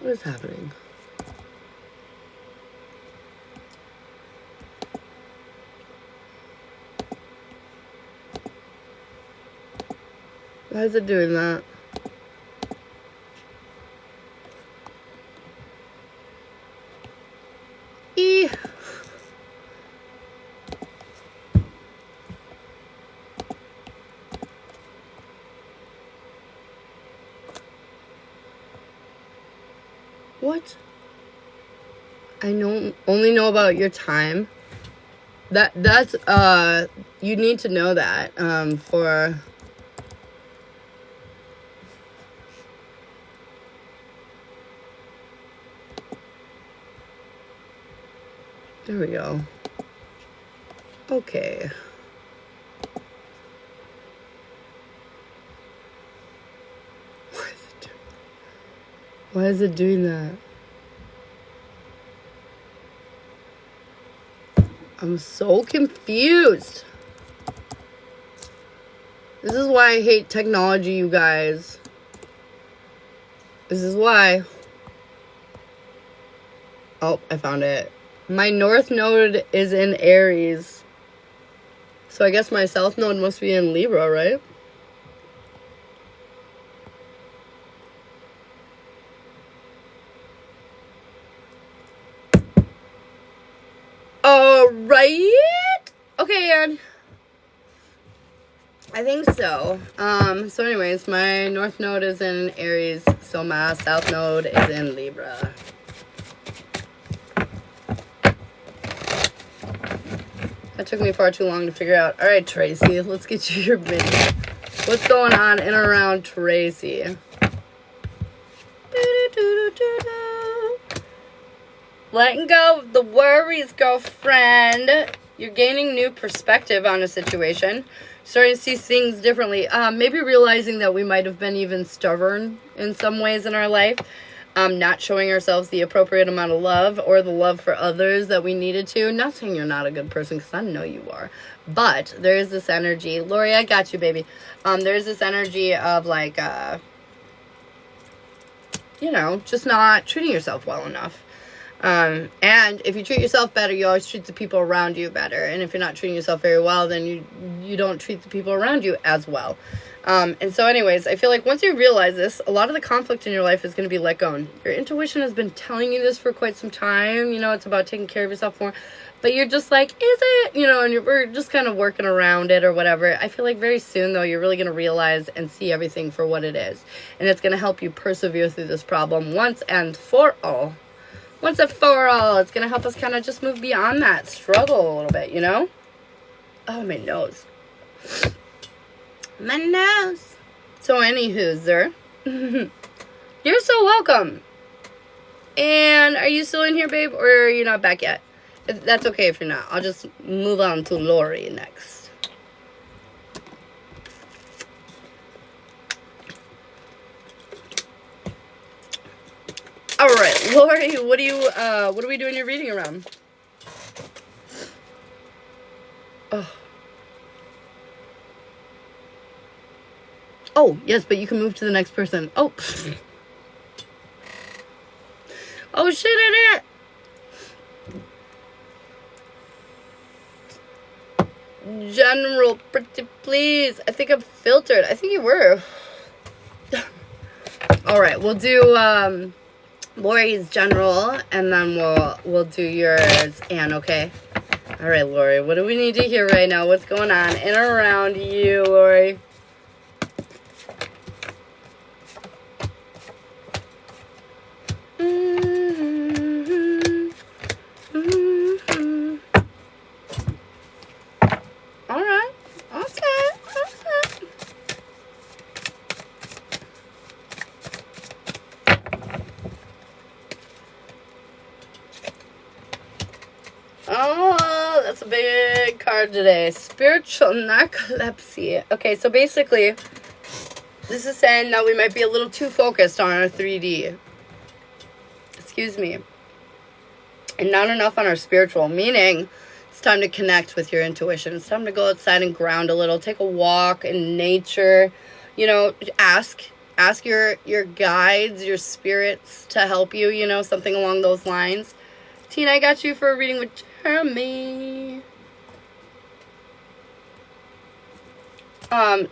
What is happening? Why is it doing that? E. What? I only know about your time. That's you need to know that for there we go. Okay. Why is it doing that? I'm so confused. This is why I hate technology, you guys. This is why. Oh, I found it. My north node is in Aries. So I guess my south node must be in Libra, right? Right? Okay, Ann. I think so. So anyways, my north node is in Aries, so my south node is in Libra. That took me far too long to figure out. All right, Tracy, let's get you your mini. What's going on in and around Tracy? Letting go of the worries, girlfriend. You're gaining new perspective on a situation. Starting to see things differently. Maybe realizing that we might have been even stubborn in some ways in our life. Not showing ourselves the appropriate amount of love or the love for others that we needed to. Not saying you're not a good person, because I know you are. But there is this energy. Lori, I got you, baby. There's this energy of like, you know, just not treating yourself well enough. And if you treat yourself better, you always treat the people around you better. And if you're not treating yourself very well, then you don't treat the people around you as well. And so anyways, I feel like once you realize this, a lot of the conflict in your life is going to be let go. And your intuition has been telling you this for quite some time. You know, it's about taking care of yourself more. But you're just like, is it? You know, and we're just kind of working around it or whatever. I feel like very soon, though, you're really going to realize and see everything for what it is. And it's going to help you persevere through this problem once and for all. Once and for all, it's going to help us kind of just move beyond that struggle a little bit, you know? Oh, my nose. My nose. So, anywho, you're so welcome. And are you still in here, babe? Or are you not back yet? That's okay if you're not. I'll just move on to Lori next. All right, Lori, what are we doing your reading around? Oh, yes, but you can move to the next person. Oh. Oh, shit, I did. General, pretty please. I think I'm filtered. I think you were. All right, we'll do Lori's general, and then we'll do yours, Anne, okay? All right, Lori, what do we need to hear right now? What's going on in and around you, Lori? All right. Okay. Oh, that's a big card today. Spiritual narcolepsy. Okay, so basically, this is saying that we might be a little too focused on our 3D. Excuse me. And not enough on our spiritual, meaning it's time to connect with your intuition. It's time to go outside and ground a little, take a walk in nature, you know, ask your guides, your spirits to help you, you know, something along those lines. Tina, I got you for a reading with Jeremy.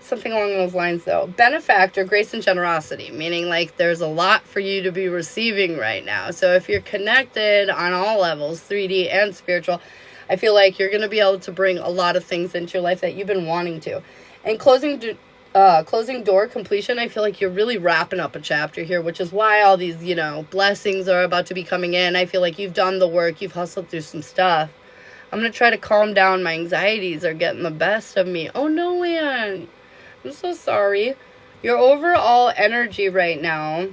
Something along those lines though. Benefactor, grace and generosity, meaning like there's a lot for you to be receiving right now. So if you're connected on all levels, 3D and spiritual, I feel like you're going to be able to bring a lot of things into your life that you've been wanting to. And closing door completion, I feel like you're really wrapping up a chapter here, which is why all these, you know, blessings are about to be coming in. I feel like you've done the work, you've hustled through some stuff. I'm going to try to calm down. My anxieties are getting the best of me. Oh, no, Anne. I'm so sorry. Your overall energy right now,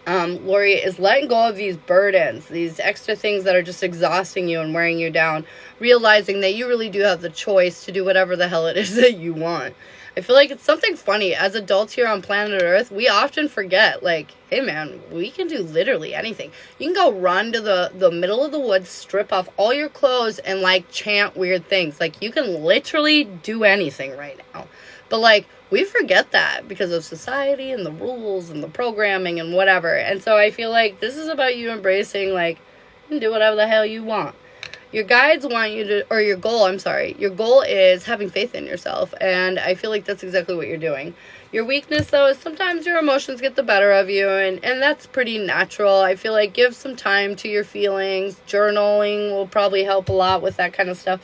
Lori, is letting go of these burdens, these extra things that are just exhausting you and wearing you down, realizing that you really do have the choice to do whatever the hell it is that you want. I feel like it's something funny. As adults here on planet Earth, we often forget, like, hey, man, we can do literally anything. You can go run to the middle of the woods, strip off all your clothes, and, like, chant weird things. Like, you can literally do anything right now. But, like, we forget that because of society and the rules and the programming and whatever. And so I feel like this is about you embracing, like, you can do whatever the hell you want. Your guides want you to, or your goal is having faith in yourself. And I feel like that's exactly what you're doing. Your weakness, though, is sometimes your emotions get the better of you. And that's pretty natural. I feel like give some time to your feelings. Journaling will probably help a lot with that kind of stuff.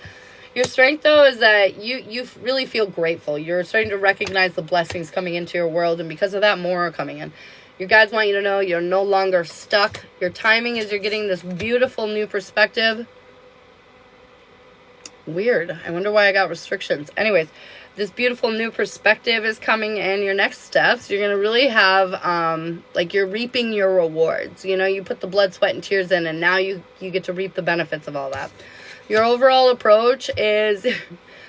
Your strength, though, is that you really feel grateful. You're starting to recognize the blessings coming into your world. And because of that, more are coming in. Your guides want you to know you're no longer stuck. Your timing is you're getting this beautiful new perspective. Weird. I wonder why I got restrictions. Anyways, this beautiful new perspective is coming in. Your next steps, you're going to really have, like, you're reaping your rewards. You know, you put the blood, sweat, and tears in, and now you get to reap the benefits of all that. Your overall approach is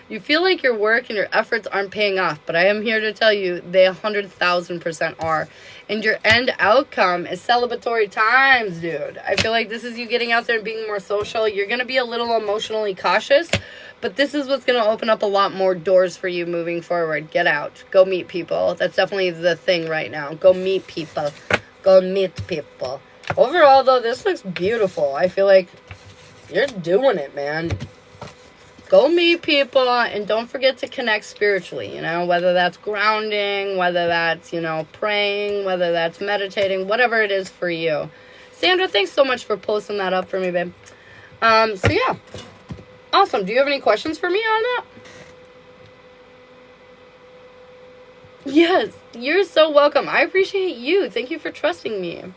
you feel like your work and your efforts aren't paying off, but I am here to tell you they 100,000% are. And your end outcome is celebratory times, dude. I feel like this is you getting out there and being more social. You're going to be a little emotionally cautious, but this is what's going to open up a lot more doors for you moving forward. Get out. Go meet people. That's definitely the thing right now. Go meet people. Go meet people. Overall, though, this looks beautiful. I feel like you're doing it, man. Go meet people and don't forget to connect spiritually, you know, whether that's grounding, whether that's, you know, praying, whether that's meditating, whatever it is for you. Sandra, thanks so much for posting that up for me, babe. So yeah. Awesome. Do you have any questions for me on that? Yes, you're so welcome. I appreciate you. Thank you for trusting me.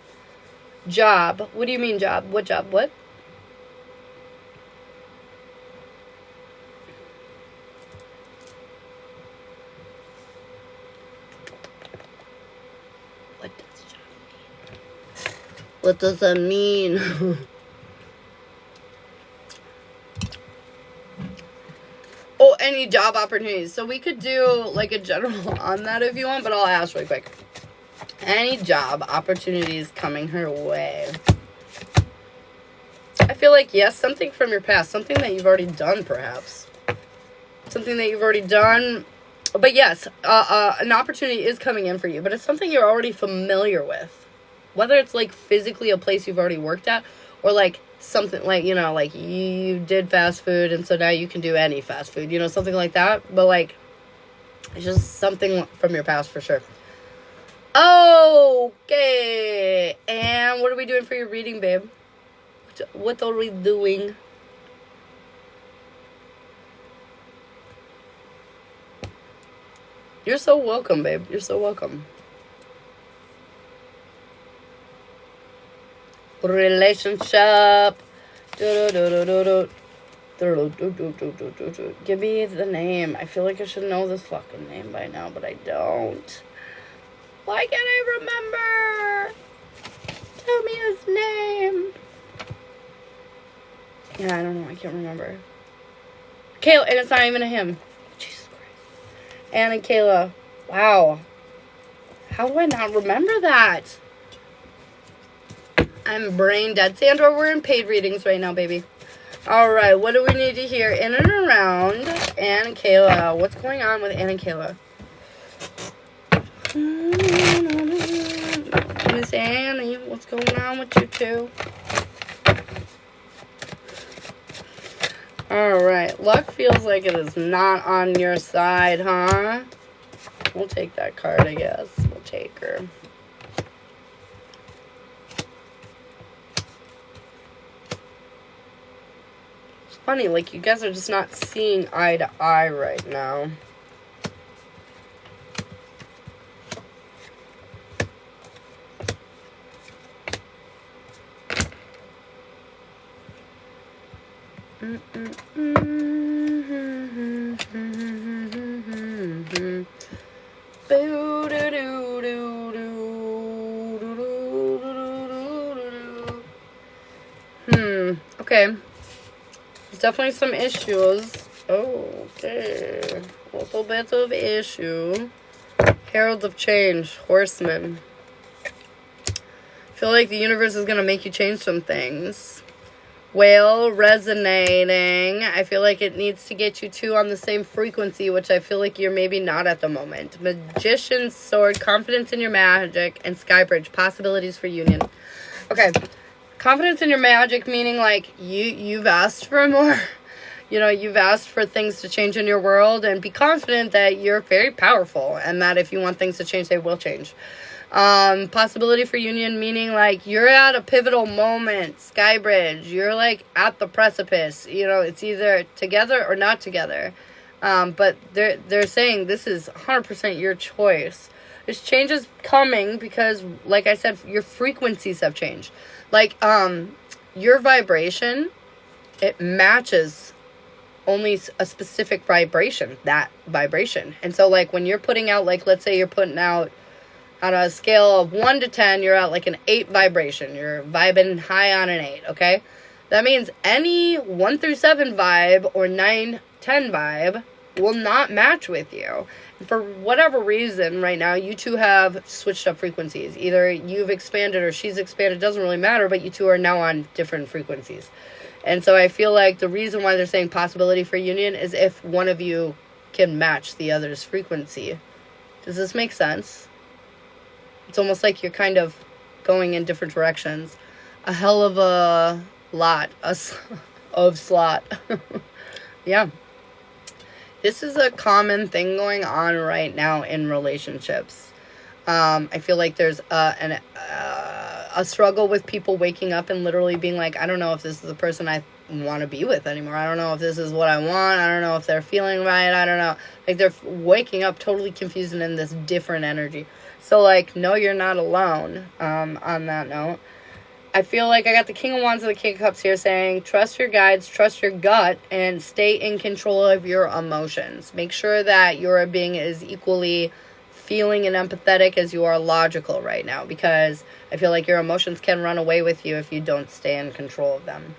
Job. What do you mean job? What job? What? What does that mean? Oh, any job opportunities. So we could do like a general on that if you want, but I'll ask really quick. Any job opportunities coming her way. I feel like, yes, something from your past. Something that you've already done, perhaps. Something that you've already done. But yes, an opportunity is coming in for you. But it's something you're already familiar with. Whether it's, like, physically a place you've already worked at. Or, like, something like, you know, like, you did fast food. And so now you can do any fast food. You know, something like that. But, like, it's just something from your past for sure. Okay. And what are we doing for your reading, babe? What are we doing? You're so welcome, babe. You're so welcome. Relationship. Give me the name. I feel like I should know this fucking name by now, but I don't. Why can't I remember? Tell me his name. Yeah, I don't know. I can't remember. Kayla, and it's not even a him. Jesus Christ. Anna and Kayla. Wow. How do I not remember that? I'm brain dead. Sandra, we're in paid readings right now, baby. Alright, what do we need to hear in and around Anna and Kayla? What's going on with Anna and Kayla? Miss Annie, what's going on with you two? Alright, luck feels like it is not on your side, huh? We'll take that card, I guess. We'll take her. It's funny, like, you guys are just not seeing eye to eye right now. Okay. There's definitely some issues. Oh, okay. A little bit of issue. Herald of Change. Horseman. I feel like the universe is going to make you change some things. Whale, resonating. I feel like it needs to get you two on the same frequency, which I feel like you're maybe not at the moment. Magician's Sword, confidence in your magic, and Skybridge, possibilities for union. Okay. Confidence in your magic, meaning like you've asked for more. You know, you've asked for things to change in your world, and be confident that you're very powerful and that if you want things to change, they will change. Possibility for union, meaning like you're at a pivotal moment. Skybridge, you're like at the precipice. You know, it's either together or not together. But they're saying this is 100% your choice. There's changes coming because, like I said, your frequencies have changed. Like, your vibration, it matches only a specific vibration, that vibration. And so, like, when you're putting out, like, let's say you're putting out on a scale of 1 to 10, you're at, like, an 8 vibration. You're vibing high on an 8, okay? That means any 1 through 7 vibe or 9, 10 vibe will not match with you. For whatever reason, right now, you two have switched up frequencies. Either you've expanded or she's expanded. It doesn't really matter, but you two are now on different frequencies. And so I feel like the reason why they're saying possibility for union is if one of you can match the other's frequency. Does this make sense? It's almost like you're kind of going in different directions. A hell of a lot of slot. Yeah. This is a common thing going on right now in relationships. I feel like there's a struggle with people waking up and literally being like, I don't know if this is the person I want to be with anymore. I don't know if this is what I want. I don't know if they're feeling right. I don't know. Like, they're waking up totally confused and in this different energy. So, like, no, you're not alone on that note. I feel like I got the King of Wands and the King of Cups here saying, trust your guides, trust your gut, and stay in control of your emotions. Make sure that your being is equally feeling and empathetic as you are logical right now, because I feel like your emotions can run away with you if you don't stay in control of them.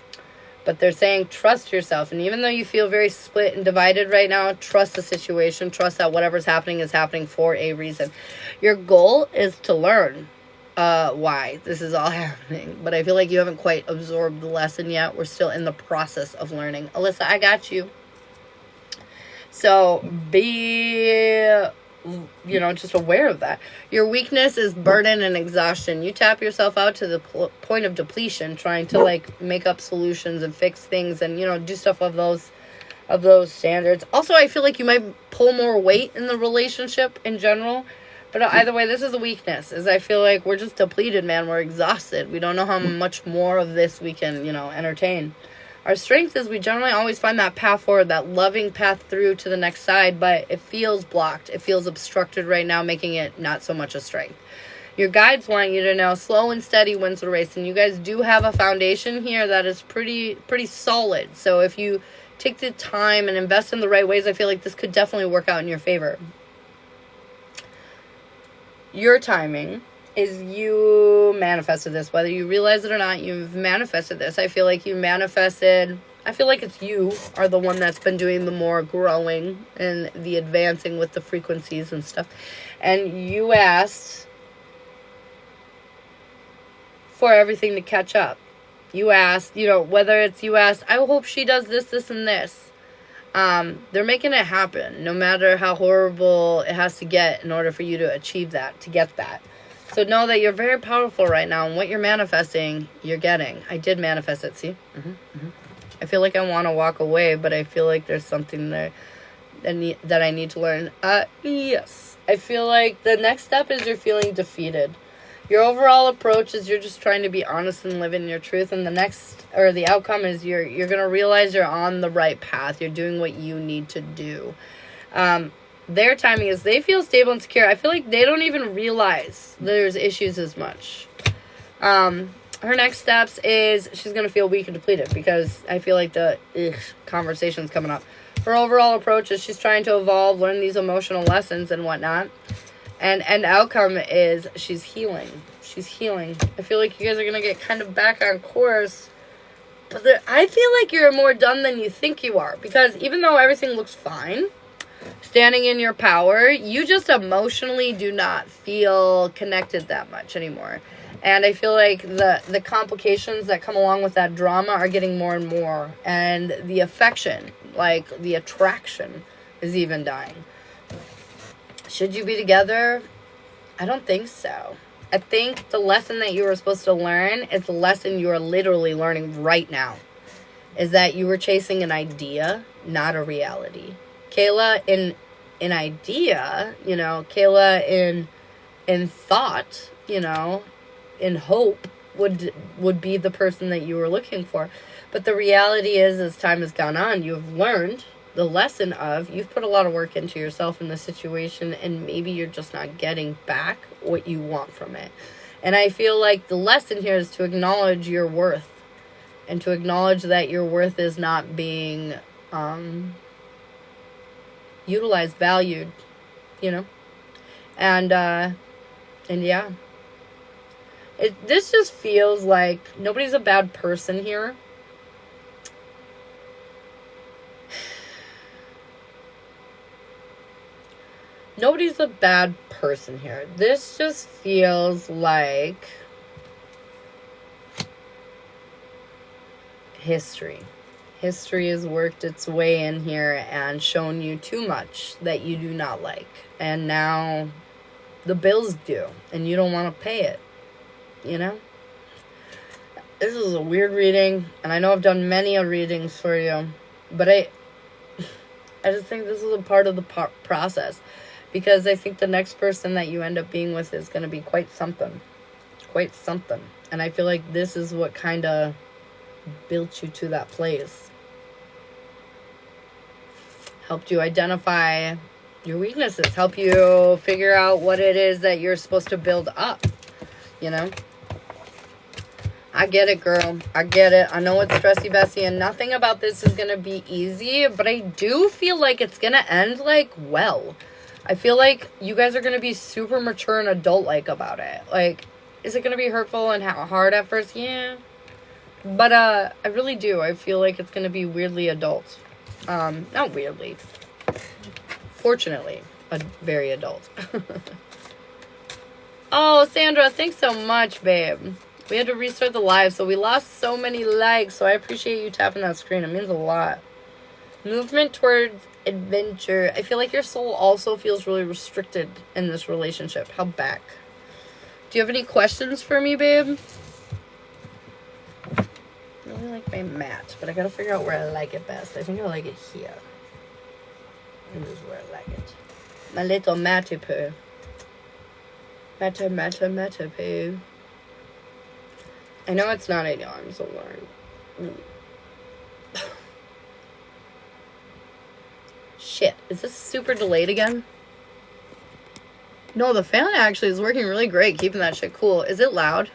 But they're saying trust yourself. And even though you feel very split and divided right now, trust the situation. Trust that whatever's happening is happening for a reason. Your goal is to learn why this is all happening. But I feel like you haven't quite absorbed the lesson yet. We're still in the process of learning. Alyssa, I got you. So be, just aware of that. Your weakness is burden and exhaustion. You tap yourself out to the point of depletion, trying to make up solutions and fix things and, do stuff of those standards. Also, I feel like you might pull more weight in the relationship in general. But either way, this is a weakness. Is I feel like we're just depleted, man. We're exhausted. We don't know how much more of this we can, entertain. Our strength is we generally always find that path forward, that loving path through to the next side, but it feels blocked. It feels obstructed right now, making it not so much a strength. Your guides want you to know slow and steady wins the race, and you guys do have a foundation here that is pretty solid. So if you take the time and invest in the right ways, I feel like this could definitely work out in your favor. Your timing is you manifested this. Whether you realize it or not, you've manifested this. I feel like it's you are the one that's been doing the more growing and the advancing with the frequencies and stuff. And you asked for everything to catch up. You asked, whether it's you asked, I hope she does this, this, and this. They're making it happen, no matter how horrible it has to get in order for you to achieve that, to get that. So know that you're very powerful right now, and what you're manifesting, you're getting. I did manifest it, see? I feel like I want to walk away, but I feel like there's something there that I need to learn. Yes. I feel like the next step is you're feeling defeated. Your overall approach is you're just trying to be honest and live in your truth, and the outcome is you're going to realize you're on the right path. You're doing what you need to do. Their timing is they feel stable and secure. I feel like they don't even realize there's issues as much. Her next steps is she's going to feel weak and depleted because I feel like the conversation's coming up. Her overall approach is she's trying to evolve, learn these emotional lessons and whatnot. And outcome is she's healing. She's healing. I feel like you guys are going to get kind of back on course. But I feel like you're more done than you think you are. Because even though everything looks fine, standing in your power, you just emotionally do not feel connected that much anymore. And I feel like the complications that come along with that drama are getting more and more. And the affection, like the attraction, is even dying. Should you be together? I don't think so. I think the lesson that you were supposed to learn is the lesson you are literally learning right now. Is that you were chasing an idea, not a reality. Kayla in idea, Kayla in thought, in hope would be the person that you were looking for. But the reality is, as time has gone on, you've learned the lesson of you've put a lot of work into yourself in this situation, and maybe you're just not getting back what you want from it. And I feel like the lesson here is to acknowledge your worth, and to acknowledge that your worth is not being utilized, valued, and yeah, this just feels like nobody's a bad person here. Nobody's a bad person here. This just feels like history. History has worked its way in here and shown you too much that you do not like. And now the bill's due and you don't want to pay it. This is a weird reading, and I know I've done many readings for you, but I just think this is a part of the process. Because I think the next person that you end up being with is going to be quite something. Quite something. And I feel like this is what kind of built you to that place. Helped you identify your weaknesses. Help you figure out what it is that you're supposed to build up. I get it, girl. I get it. I know it's stressy, Bessie, and nothing about this is going to be easy. But I do feel like it's going to end, well. I feel like you guys are going to be super mature and adult-like about it. Is it going to be hurtful and hard at first? Yeah. But I really do. I feel like it's gonna be weirdly adult. Not weirdly. Fortunately, very adult. Oh, Sandra, thanks so much, babe. We had to restart the live, so we lost so many likes. So I appreciate you tapping that screen. It means a lot. Movement towards adventure. I feel like your soul also feels really restricted in this relationship. How back? Do you have any questions for me, babe? I really like my mat, but I gotta figure out where I like it best. I think I like it here. This is where I like it. My little matty poo. Matter poo. I know it's not ideal. I'm so sorry. Shit. Is this super delayed again? No, the fan actually is working really great, keeping that shit cool. Is it loud?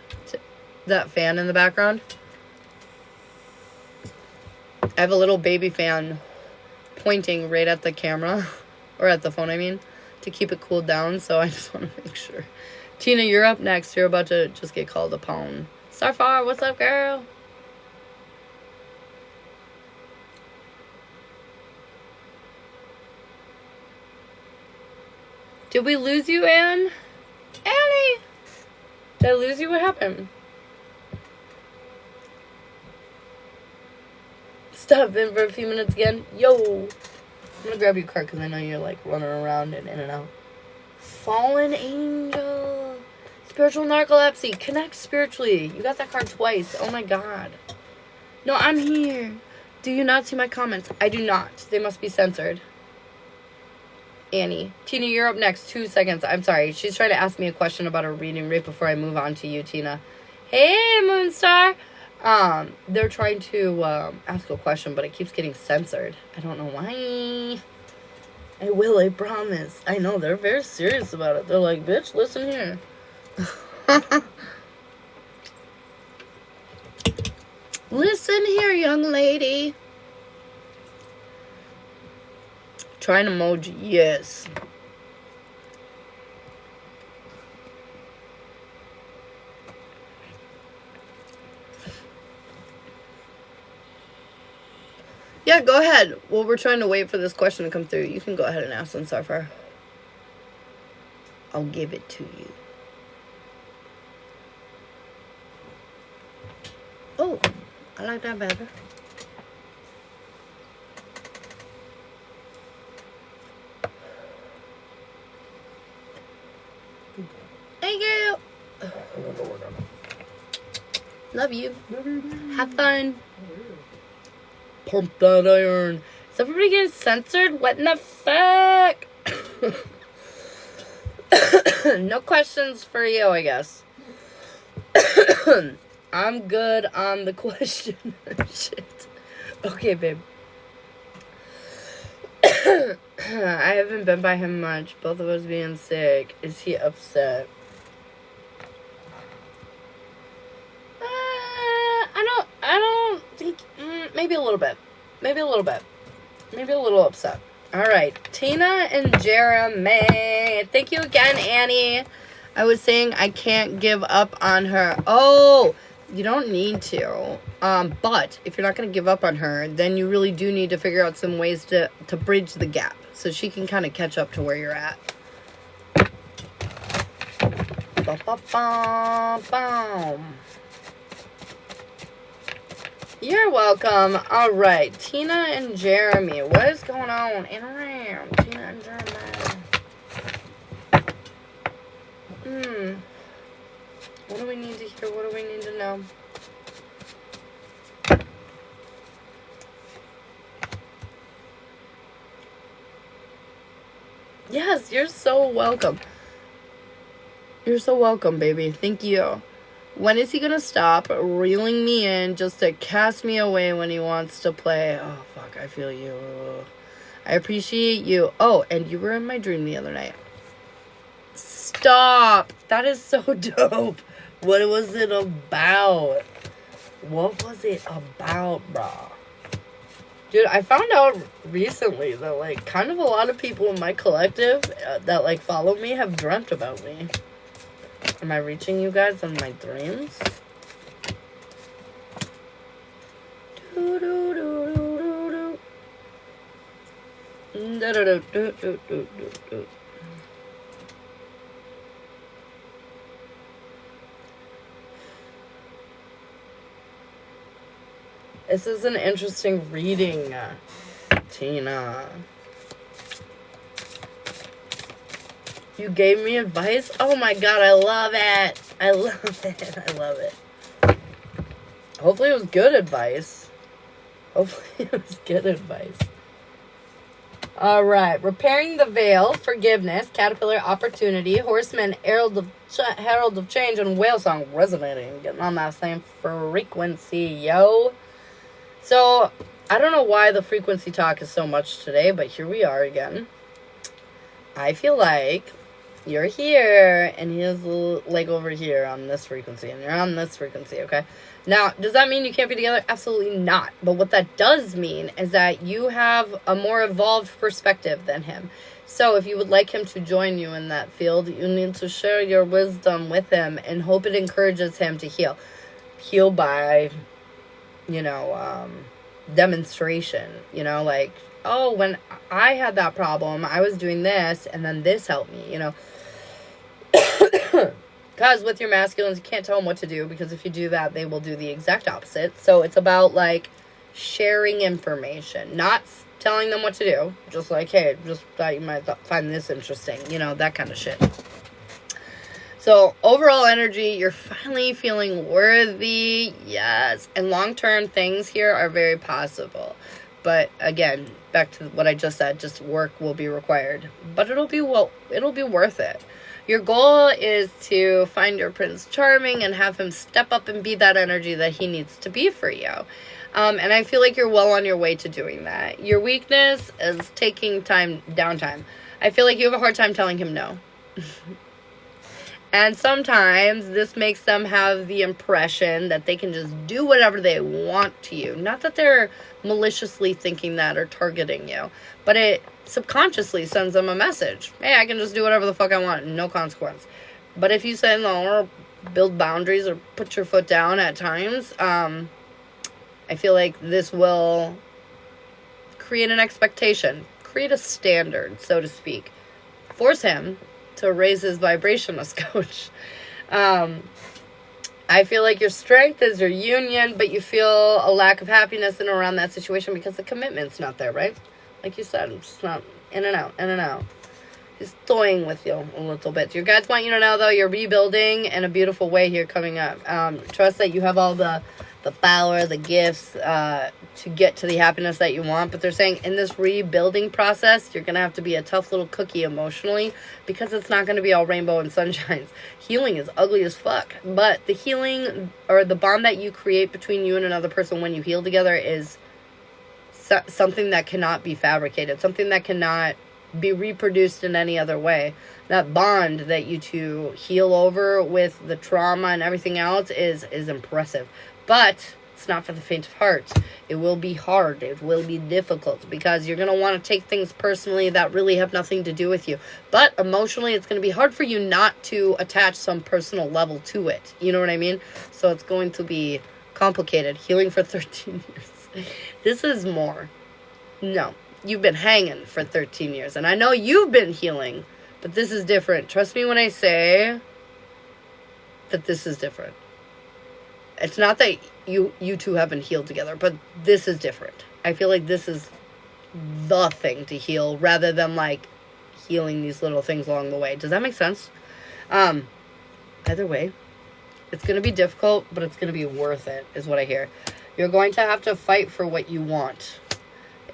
That fan in the background? I have a little baby fan pointing right at the camera. Or at the phone, I mean. To keep it cooled down, so I just want to make sure. Tina, you're up next. You're about to just get called upon. Starfar, what's up, girl? Did we lose you, Anne? Annie! Did I lose you? What happened? Stop in for a few minutes again. Yo! I'm gonna grab your card because I know you're like running around and in and out. Fallen Angel. Spiritual narcolepsy. Connect spiritually. You got that card twice. Oh my god. No, I'm here. Do you not see my comments? I do not. They must be censored. Annie. Tina, you're up next. 2 seconds. I'm sorry. She's trying to ask me a question about a reading right before I move on to you, Tina. Hey, Moonstar. They're trying to ask a question, but it keeps getting censored. I don't know why. I will, I promise. I know, they're very serious about it. They're like, bitch, listen here. Listen here, young lady. Try an emoji, yes. Yeah, go ahead. Well, we're trying to wait for this question to come through. You can go ahead and ask them, Sarfar. I'll give it to you. Oh, I like that better. Thank you. Love you. Have fun. Pump that iron. Is everybody getting censored? What in the fuck? No questions for you, I guess. I'm good on the question. Shit. Okay, babe. I haven't been by him much. Both of us being sick. Is he upset? I don't think... maybe a little bit. Maybe a little bit. Maybe a little upset. Alright. Tina and Jeremy. Thank you again, Annie. I was saying I can't give up on her. Oh, you don't need to. But if you're not going to give up on her, then you really do need to figure out some ways to bridge the gap so she can kind of catch up to where you're at. Ba-ba-ba-bam. You're welcome. All right, Tina and Jeremy. What is going on in around Tina and Jeremy? What do we need to hear? What do we need to know? Yes, you're so welcome. You're so welcome, baby. Thank you. When is he gonna stop reeling me in just to cast me away when he wants to play? Oh, fuck, I feel you. I appreciate you. Oh, and you were in my dream the other night. Stop. That is so dope. What was it about? What was it about, brah? Dude, I found out recently that, like, kind of a lot of people in my collective that, like, follow me have dreamt about me. Am I reaching you guys in my dreams? Do, do, do, do, do, do. Do, do, do, do, do, do, do. This is an interesting reading, Tina. You gave me advice? Oh my god, I love it. I love it. I love it. Hopefully it was good advice. Hopefully it was good advice. Alright. Repairing the veil, forgiveness, caterpillar, opportunity, horseman, herald of change, and whale song resonating. Getting on that same frequency, yo. So, I don't know why the frequency talk is so much today, but here we are again. I feel like you're here, and he is like over here on this frequency, and you're on this frequency, okay? Now, does that mean you can't be together? Absolutely not. But what that does mean is that you have a more evolved perspective than him. So if you would like him to join you in that field, you need to share your wisdom with him and hope it encourages him to heal. Heal by, demonstration, like, oh, when I had that problem, I was doing this, and then this helped me, Because with your masculines, you can't tell them what to do, because if you do that, they will do the exact opposite. So it's about, like, sharing information, not telling them what to do. Just like, hey, just thought you might find this interesting, that kind of shit. So, overall energy, you're finally feeling worthy, yes. And long-term things here are very possible. But, again, back to what I just said, just work will be required. But it'll be worth it. Your goal is to find your Prince Charming and have him step up and be that energy that he needs to be for you. And I feel like you're well on your way to doing that. Your weakness is taking downtime. I feel like you have a hard time telling him no. And sometimes this makes them have the impression that they can just do whatever they want to you. Not that they're maliciously thinking that or targeting you, but it subconsciously sends them a message. Hey, I can just do whatever the fuck I want, no consequence. But if you say no, or build boundaries or put your foot down at times, I feel like this will create an expectation, create a standard, so to speak. Force him to raise his vibration a scotch. I feel like your strength is your union, but you feel a lack of happiness in and around that situation because the commitment's not there, right? Like you said, it's just not in and out. He's toying with you a little bit. Your guides want you to know, though, you're rebuilding in a beautiful way here coming up. Trust that you have all the power, the gifts to get to the happiness that you want. But they're saying in this rebuilding process, you're going to have to be a tough little cookie emotionally because it's not going to be all rainbow and sunshines. Healing is ugly as fuck. But the healing or the bond that you create between you and another person when you heal together is something that cannot be fabricated, something that cannot be reproduced in any other way. That bond that you two heal over with the trauma and everything else is impressive. But it's not for the faint of heart. It will be hard. It will be difficult because you're going to want to take things personally that really have nothing to do with you. But emotionally, it's going to be hard for you not to attach some personal level to it. You know what I mean? So it's going to be complicated. Healing for 13 years. This is more. No, you've been hanging for 13 years. And I know you've been healing, but this is different. Trust me when I say that this is different. It's not that you two haven't healed together, but this is different. I feel like this is the thing to heal rather than like healing these little things along the way. Does that make sense? Either way, it's going to be difficult, but it's going to be worth it, is what I hear. You're going to have to fight for what you want.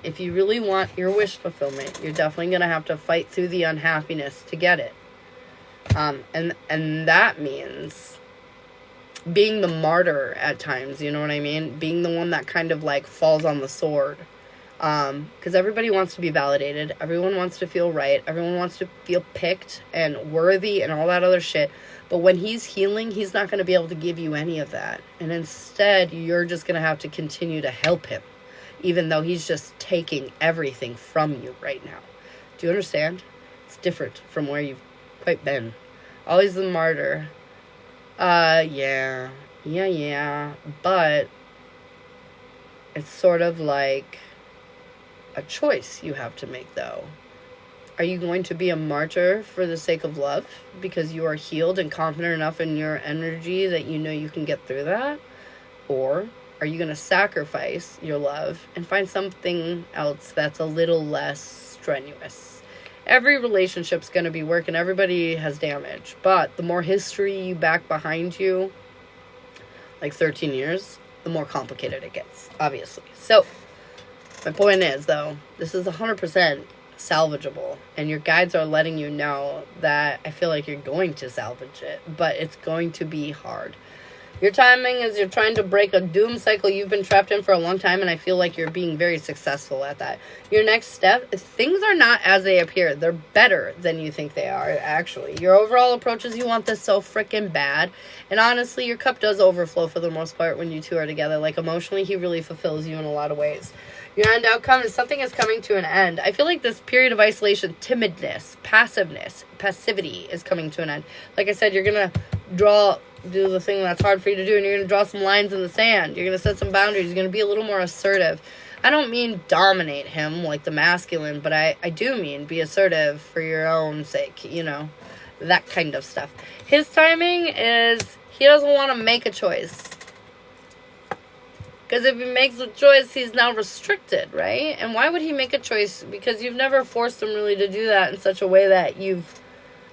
If you really want your wish fulfillment, you're definitely going to have to fight through the unhappiness to get it. And that means being the martyr at times, you know what I mean? Being the one that kind of like falls on the sword. Because everybody wants to be validated. Everyone wants to feel right. Everyone wants to feel picked and worthy and all that other shit. But when he's healing, he's not going to be able to give you any of that. And instead, you're just going to have to continue to help him. Even though he's just taking everything from you right now. Do you understand? It's different from where you've quite been. Always the martyr. Yeah. But It's sort of like a choice you have to make, though. Are you going to be a martyr for the sake of love because you are healed and confident enough in your energy that you know you can get through that? Or are you going to sacrifice your love and find something else that's a little less strenuous? Every relationship's going to be work and everybody has damage. But the more history you back behind you, like 13 years, the more complicated it gets, obviously. So, my point is, though, this is 100% salvageable, and your guides are letting you know that I feel like you're going to salvage it, but it's going to be hard. Your timing is you're trying to break a doom cycle you've been trapped in for a long time, and I feel like you're being very successful at that. Your next step, things are not as they appear. They're better than you think they are, actually. Your overall approach is you want this so freaking bad, and honestly, your cup does overflow for the most part when you two are together. Like, emotionally, he really fulfills you in a lot of ways. Your end outcome is something is coming to an end. I feel like this period of isolation, timidness, passiveness, passivity is coming to an end. Like I said, you're going to do the thing that's hard for you to do, and you're going to draw some lines in the sand. You're going to set some boundaries. You're going to be a little more assertive. I don't mean dominate him like the masculine, but I do mean be assertive for your own sake, you know, that kind of stuff. His timing is he doesn't want to make a choice. Because if he makes a choice, he's now restricted, right? And why would he make a choice? Because you've never forced him really to do that in such a way that you've,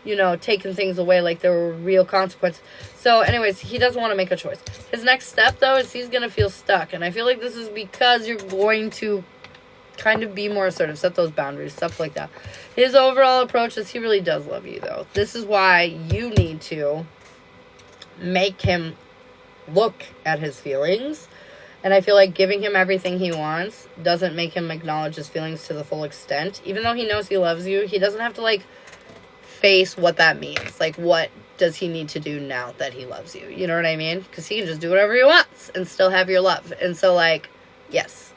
you know, taken things away like there were real consequences. So, anyways, he doesn't want to make a choice. His next step, though, is he's going to feel stuck. And I feel like this is because you're going to kind of be more assertive, set those boundaries, stuff like that. His overall approach is he really does love you, though. This is why you need to make him look at his feelings. And I feel like giving him everything he wants doesn't make him acknowledge his feelings to the full extent. Even though he knows he loves you, he doesn't have to, like, face what that means. Like, what does he need to do now that he loves you? You know what I mean? Because he can just do whatever he wants and still have your love. And so, like, yes.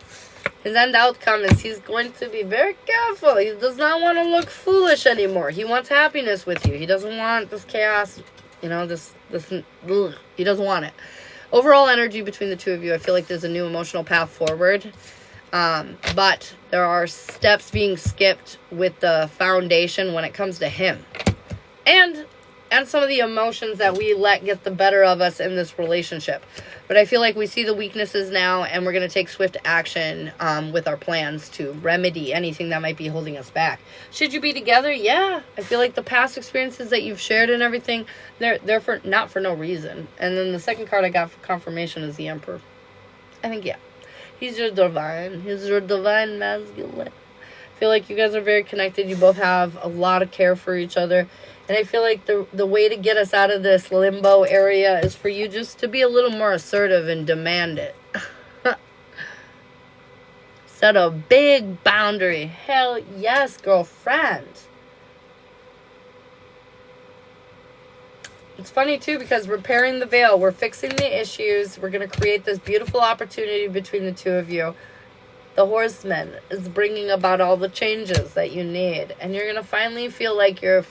His end outcome is he's going to be very careful. He does not want to look foolish anymore. He wants happiness with you. He doesn't want this chaos, you know, this he doesn't want it. Overall energy between the two of you, I feel like there's a new emotional path forward. But there are steps being skipped with the foundation when it comes to him. And some of the emotions that we let get the better of us in this relationship. But I feel like we see the weaknesses now, and we're going to take swift action with our plans to remedy anything that might be holding us back. Should you be together? Yeah. I feel like the past experiences that you've shared and everything, they're for not for no reason. And then the second card I got for confirmation is the Emperor. I think, yeah. He's your divine. He's your divine masculine. I feel like you guys are very connected. You both have a lot of care for each other. And I feel like the way to get us out of this limbo area is for you just to be a little more assertive and demand it. Set a big boundary. Hell yes, girlfriend. It's funny, too, because repairing the veil, we're fixing the issues. We're going to create this beautiful opportunity between the two of you. The Horseman is bringing about all the changes that you need. And you're going to finally feel like you're,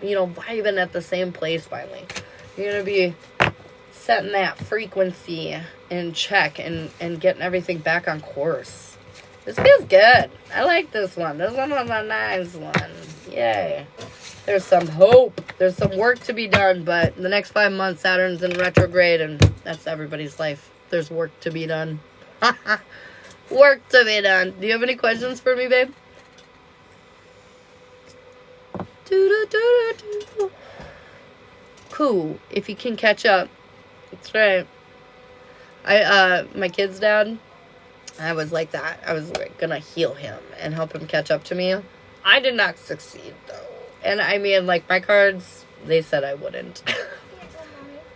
you know, vibing at the same place finally. You're going to be setting that frequency in check and getting everything back on course. This feels good. I like this one. This one was a nice one. Yay. There's some hope. There's some work to be done, but the next 5 months, Saturn's in retrograde, and that's everybody's life. There's work to be done. Work to be done. Do you have any questions for me, babe? Cool. If you can catch up. That's right. My kid's dad, I was like that. I was like gonna heal him and help him catch up to me. I did not succeed, though. And I mean, like, my cards, they said I wouldn't.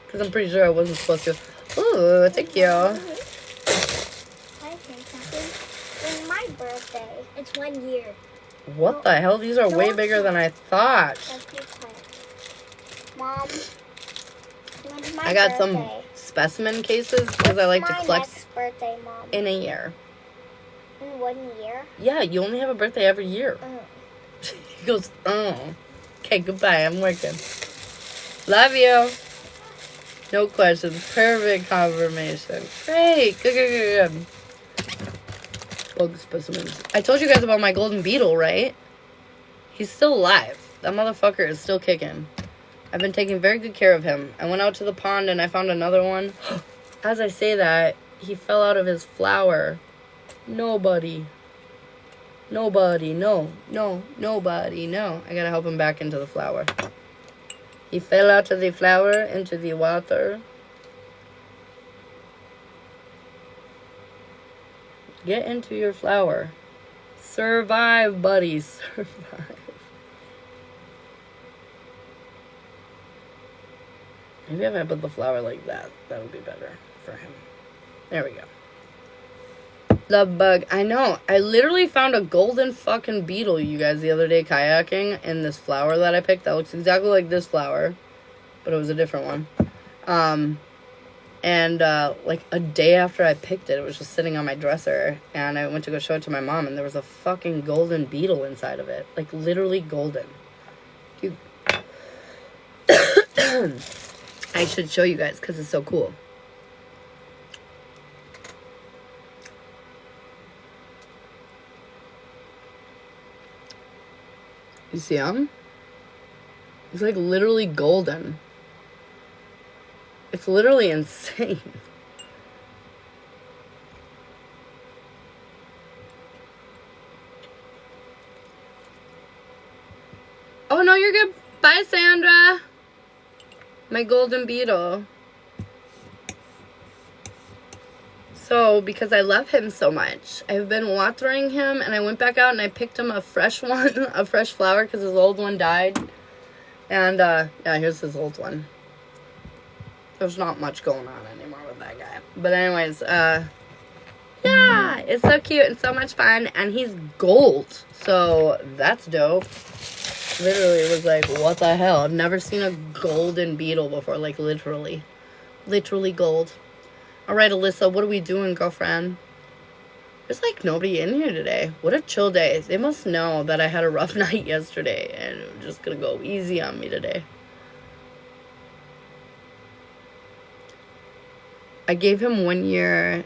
Because I'm pretty sure I wasn't supposed to. Ooh, thank you. I think something. It's my birthday. It's 1 year. What the hell? These are way bigger than I thought. Mom, when's my I got birthday? some specimen cases because I like to My collect next birthday, Mom. in a year. In 1 year? Yeah, you only have a birthday every year. He goes, oh. Okay, goodbye. I'm working. Love you. No questions. Perfect confirmation. Great. Good. bug specimens. I told you guys about my golden beetle, right? He's still alive. That motherfucker is still kicking. I've been taking very good care of him. I went out to the pond and I found another one. As I say that, he fell out of his flower. Nobody, no. Nobody, no. I gotta help him back into the flower. He fell out of the flower into the water. Get into your flower. Survive, buddy. Survive. Maybe if I put the flower like that, that would be better for him. There we go. Love bug. I know. I literally found a golden fucking beetle, you guys, the other day kayaking in this flower that I picked that looks exactly like this flower, but it was a different one. And like a day after I picked it, it was just sitting on my dresser, and I went to go show it to my mom, and there was a fucking golden beetle inside of it. Like, literally golden. Dude. I should show you guys, because it's so cool. You see him? He's like literally golden. It's literally insane. Oh no, you're good. Bye, Sandra. My golden beetle. So, because I love him so much, I've been watering him, and I went back out and I picked him a fresh one, a fresh flower, because his old one died. And, yeah, here's his old one. There's not much going on anymore with that guy. But anyways, yeah, it's so cute and so much fun, and he's gold. So, that's dope. Literally, it was like, what the hell? I've never seen a golden beetle before, like, literally. Literally gold. Alright, Alyssa, what are we doing, girlfriend? There's, like, nobody in here today. What a chill day. They must know that I had a rough night yesterday, and they're just gonna go easy on me today. I gave him 1 year.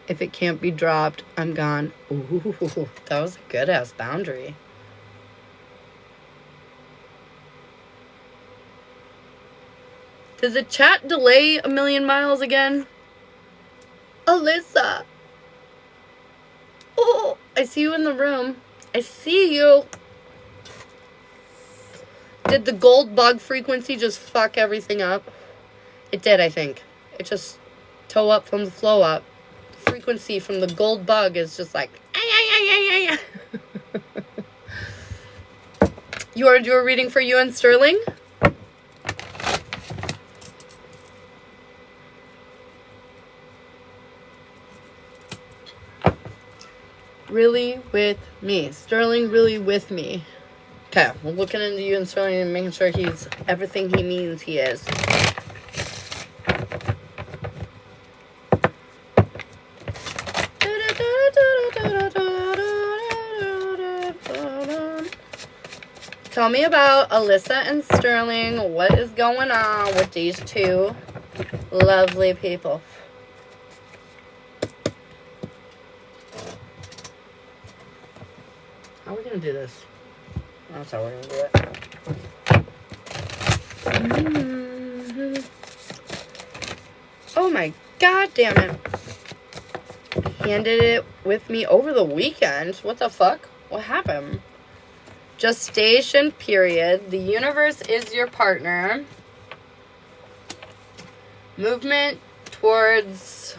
If it can't be dropped, I'm gone. Ooh, that was a good-ass boundary. Does the chat delay a million miles again? Alyssa. Oh, I see you in the room. I see you. Did the gold bug frequency just fuck everything up? It did, I think. It just toe up from the flow up. The frequency from the gold bug is just like, You want to do a reading for you and Sterling? Really with me. Sterling, really with me. Okay, we're looking into you and Sterling and making sure he's everything he means he is. Tell me about Alyssa and Sterling. What is going on with these two lovely people? How are we gonna do this? That's how we're gonna do it. Oh my god damn it. Handed it with me over the weekend. What the fuck? What happened? Gestation period. The universe is your partner. Movement towards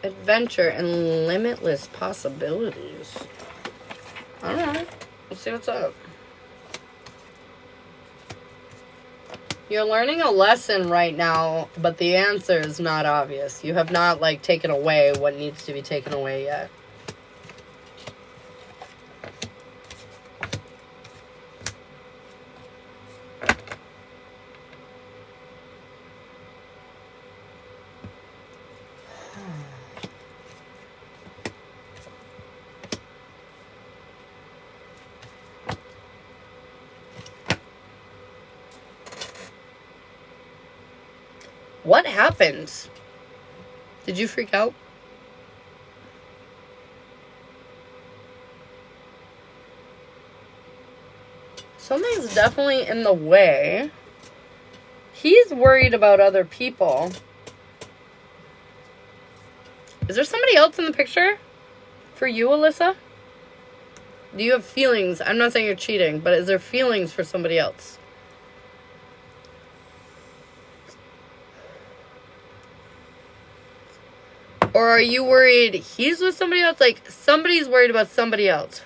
adventure and limitless possibilities. I don't know. Let's see what's up. You're learning a lesson right now, but the answer is not obvious. You have not, like, taken away what needs to be taken away yet. What happened? Did you freak out? Something's definitely in the way. He's worried about other people. Is there somebody else in the picture for you, Alyssa? Do you have feelings? I'm not saying you're cheating, but is there feelings for somebody else? Or are you worried he's with somebody else? Like, somebody's worried about somebody else.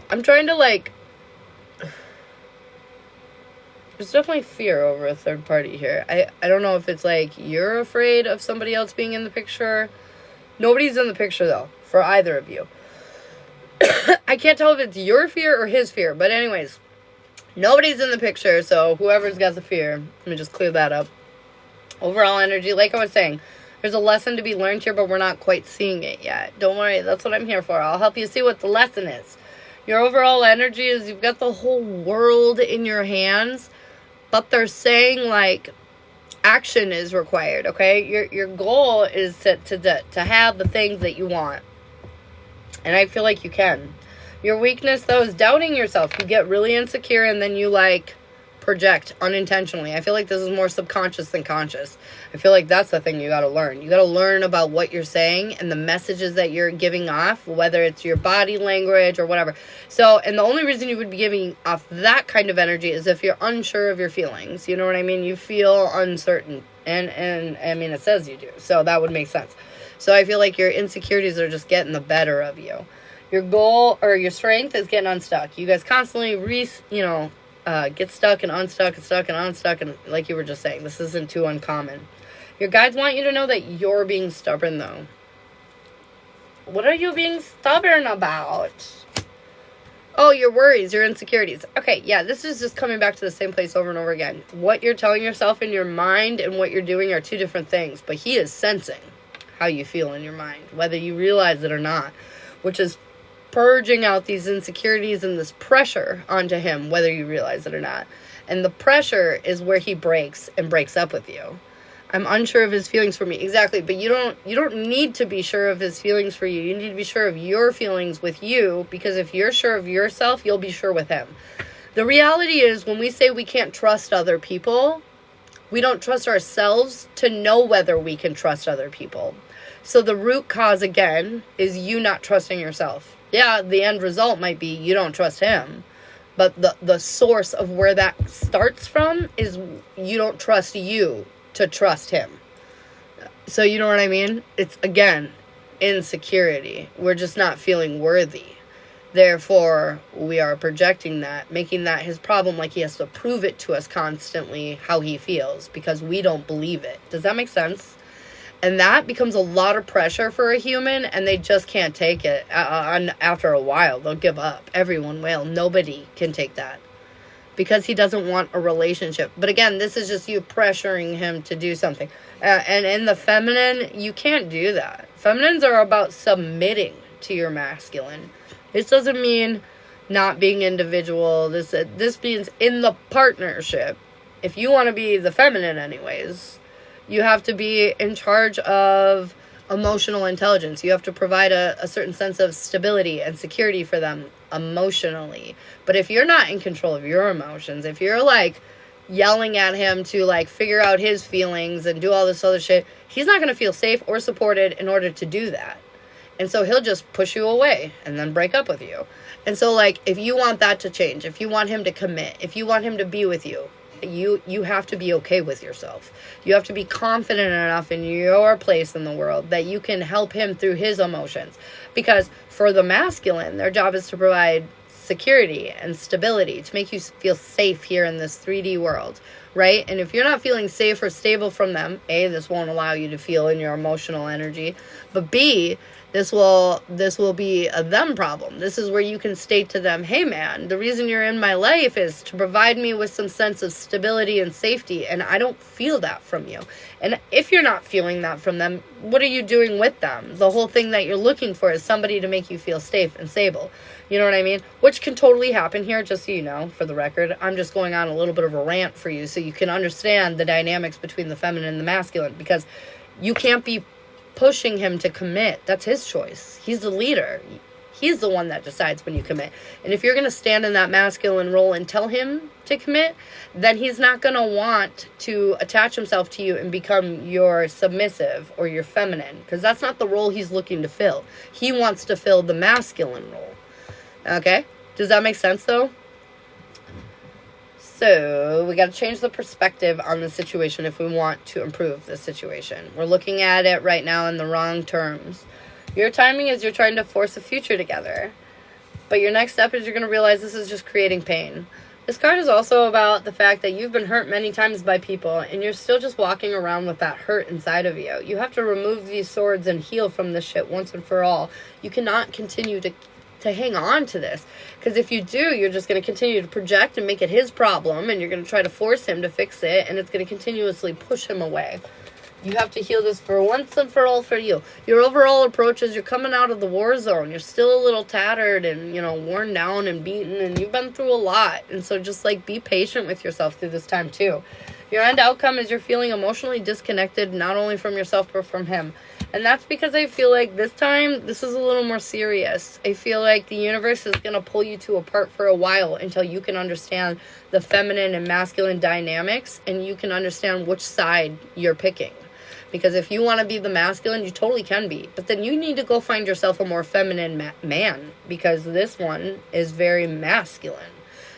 I'm trying to, like... There's definitely fear over a third party here. I don't know if it's like you're afraid of somebody else being in the picture. Nobody's in the picture, though, for either of you. I can't tell if it's your fear or his fear. But anyways, nobody's in the picture, so whoever's got the fear, let me just clear that up. Overall energy, like I was saying, there's a lesson to be learned here, but we're not quite seeing it yet. Don't worry, that's what I'm here for. I'll help you see what the lesson is. Your overall energy is you've got the whole world in your hands, but they're saying, like, action is required, okay? Your goal is to have the things that you want. And I feel like you can. Your weakness, though, is doubting yourself. You get really insecure and then you, like, project unintentionally. I feel like this is more subconscious than conscious. I feel like that's the thing you got to learn. You got to learn about what you're saying and the messages that you're giving off, whether it's your body language or whatever. So, and the only reason you would be giving off that kind of energy is if you're unsure of your feelings. You know what I mean? You feel uncertain. And I mean, it says you do. So that would make sense. So I feel like your insecurities are just getting the better of you. Your goal or your strength is getting unstuck. You guys constantly get stuck and unstuck and stuck and unstuck, and like you were just saying, this isn't too uncommon. Your guides want you to know that you're being stubborn, though. What are you being stubborn about? Oh, your worries, your insecurities. Okay, yeah, this is just coming back to the same place over and over again. What you're telling yourself in your mind and what you're doing are two different things, but he is sensing how you feel in your mind, whether you realize it or not, which is purging out these insecurities and this pressure onto him, whether you realize it or not. And the pressure is where he breaks and breaks up with you. I'm unsure of his feelings for me. Exactly, but you don't need to be sure of his feelings for you. You need to be sure of your feelings with you, because if you're sure of yourself, you'll be sure with him. The reality is, when we say we can't trust other people, we don't trust ourselves to know whether we can trust other people. So the root cause, again, is you not trusting yourself. Yeah, the end result might be you don't trust him. But the source of where that starts from is you don't trust you to trust him. So you know what I mean? It's, again, insecurity. We're just not feeling worthy. Therefore, we are projecting that, making that his problem, like he has to prove it to us constantly how he feels, because we don't believe it. Does that make sense? And that becomes a lot of pressure for a human, and they just can't take it. After a while, they'll give up. Everyone will. Nobody can take that, because he doesn't want a relationship. But again, this is just you pressuring him to do something. And in the feminine, you can't do that. Feminines are about submitting to your masculine. This doesn't mean not being individual. This means in the partnership. If you want to be the feminine anyways, you have to be in charge of emotional intelligence. You have to provide a certain sense of stability and security for them emotionally. But if you're not in control of your emotions, if you're like yelling at him to like figure out his feelings and do all this other shit, he's not going to feel safe or supported in order to do that. And so he'll just push you away and then break up with you. And so, like, if you want that to change, if you want him to commit, if you want him to be with you, you have to be okay with yourself. You have to be confident enough in your place in the world that you can help him through his emotions. Because for the masculine, their job is to provide security and stability, to make you feel safe here in this 3D world, right? And if you're not feeling safe or stable from them, A, this won't allow you to feel in your emotional energy, but B, this will be a them problem. This is where you can state to them, hey man, the reason you're in my life is to provide me with some sense of stability and safety, and I don't feel that from you. And if you're not feeling that from them, what are you doing with them? The whole thing that you're looking for is somebody to make you feel safe and stable. You know what I mean? Which can totally happen here, just so you know, for the record. I'm just going on a little bit of a rant for you so you can understand the dynamics between the feminine and the masculine, because you can't be pushing him to commit. That's his choice. He's the leader. He's the one that decides when you commit. And if you're going to stand in that masculine role and tell him to commit, then he's not going to want to attach himself to you and become your submissive or your feminine, because that's not the role he's looking to fill. He wants to fill the masculine role. Okay? Does that make sense, though? So, we got to change the perspective on the situation if we want to improve the situation. We're looking at it right now in the wrong terms. Your timing is you're trying to force a future together. But your next step is you're going to realize this is just creating pain. This card is also about the fact that you've been hurt many times by people, and you're still just walking around with that hurt inside of you. You have to remove these swords and heal from this shit once and for all. You cannot continue to hang on to this, because if you do, you're just going to continue to project and make it his problem, and you're going to try to force him to fix it, and it's going to continuously push him away. You have to heal this for once and for all for you. Your overall approach is you're coming out of the war zone. You're still a little tattered and, worn down and beaten, and you've been through a lot. And so just, be patient with yourself through this time, too. Your end outcome is you're feeling emotionally disconnected, not only from yourself, but from him. And that's because I feel like this time, this is a little more serious. I feel like the universe is going to pull you two apart for a while until you can understand the feminine and masculine dynamics, and you can understand which side you're picking. Because if you want to be the masculine, you totally can be. But then you need to go find yourself a more feminine man, because this one is very masculine.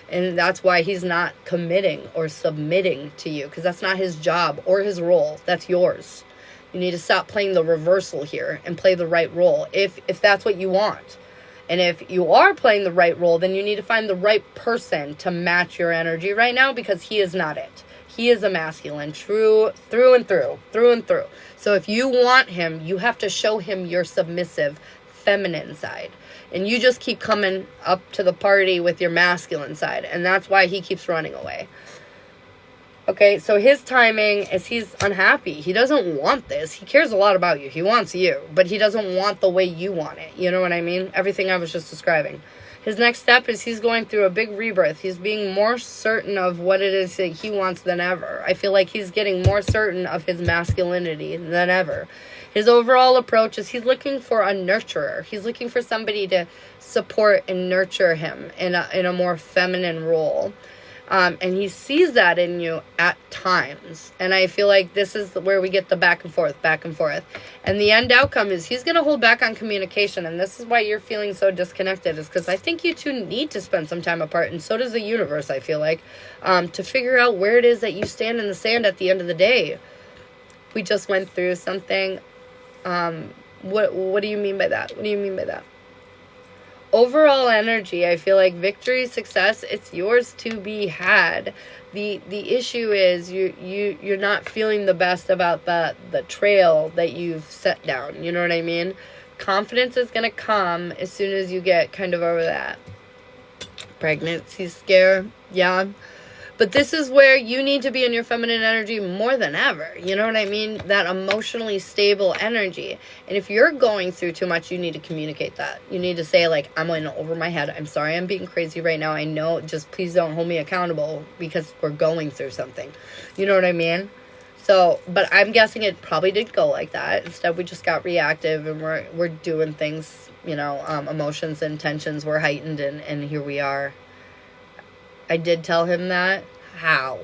And that's why he's not committing or submitting to you, because that's not his job or his role. That's yours. You need to stop playing the reversal here and play the right role if that's what you want. And if you are playing the right role, then you need to find the right person to match your energy right now, because he is not it. He is a masculine, through and through. So if you want him, you have to show him your submissive, feminine side. And you just keep coming up to the party with your masculine side. And that's why he keeps running away. Okay, so his timing is he's unhappy. He doesn't want this. He cares a lot about you. He wants you. But he doesn't want the way you want it. You know what I mean? Everything I was just describing. His next step is he's going through a big rebirth. He's being more certain of what it is that he wants than ever. I feel like he's getting more certain of his masculinity than ever. His overall approach is he's looking for a nurturer. He's looking for somebody to support and nurture him in a more feminine role. And he sees that in you at times. And I feel like this is where we get the back and forth. And the end outcome is he's going to hold back on communication. And this is why you're feeling so disconnected, is because I think you two need to spend some time apart. And so does the universe, I feel like, to figure out where it is that you stand in the sand at the end of the day. We just went through something. What do you mean by that? What do you mean by that? Overall energy, I feel like victory, success, it's yours to be had. The issue is you're not feeling the best about the trail that you've set down. You know what I mean? Confidence is going to come as soon as you get kind of over that pregnancy scare. Yeah. But this is where you need to be in your feminine energy more than ever. You know what I mean? That emotionally stable energy. And if you're going through too much, you need to communicate that. You need to say, I'm in over my head. I'm sorry I'm being crazy right now. I know. Just please don't hold me accountable, because we're going through something. You know what I mean? So, but I'm guessing it probably didn't go like that. Instead, we just got reactive, and we're doing things, emotions and tensions were heightened, and here we are. I did tell him that. How?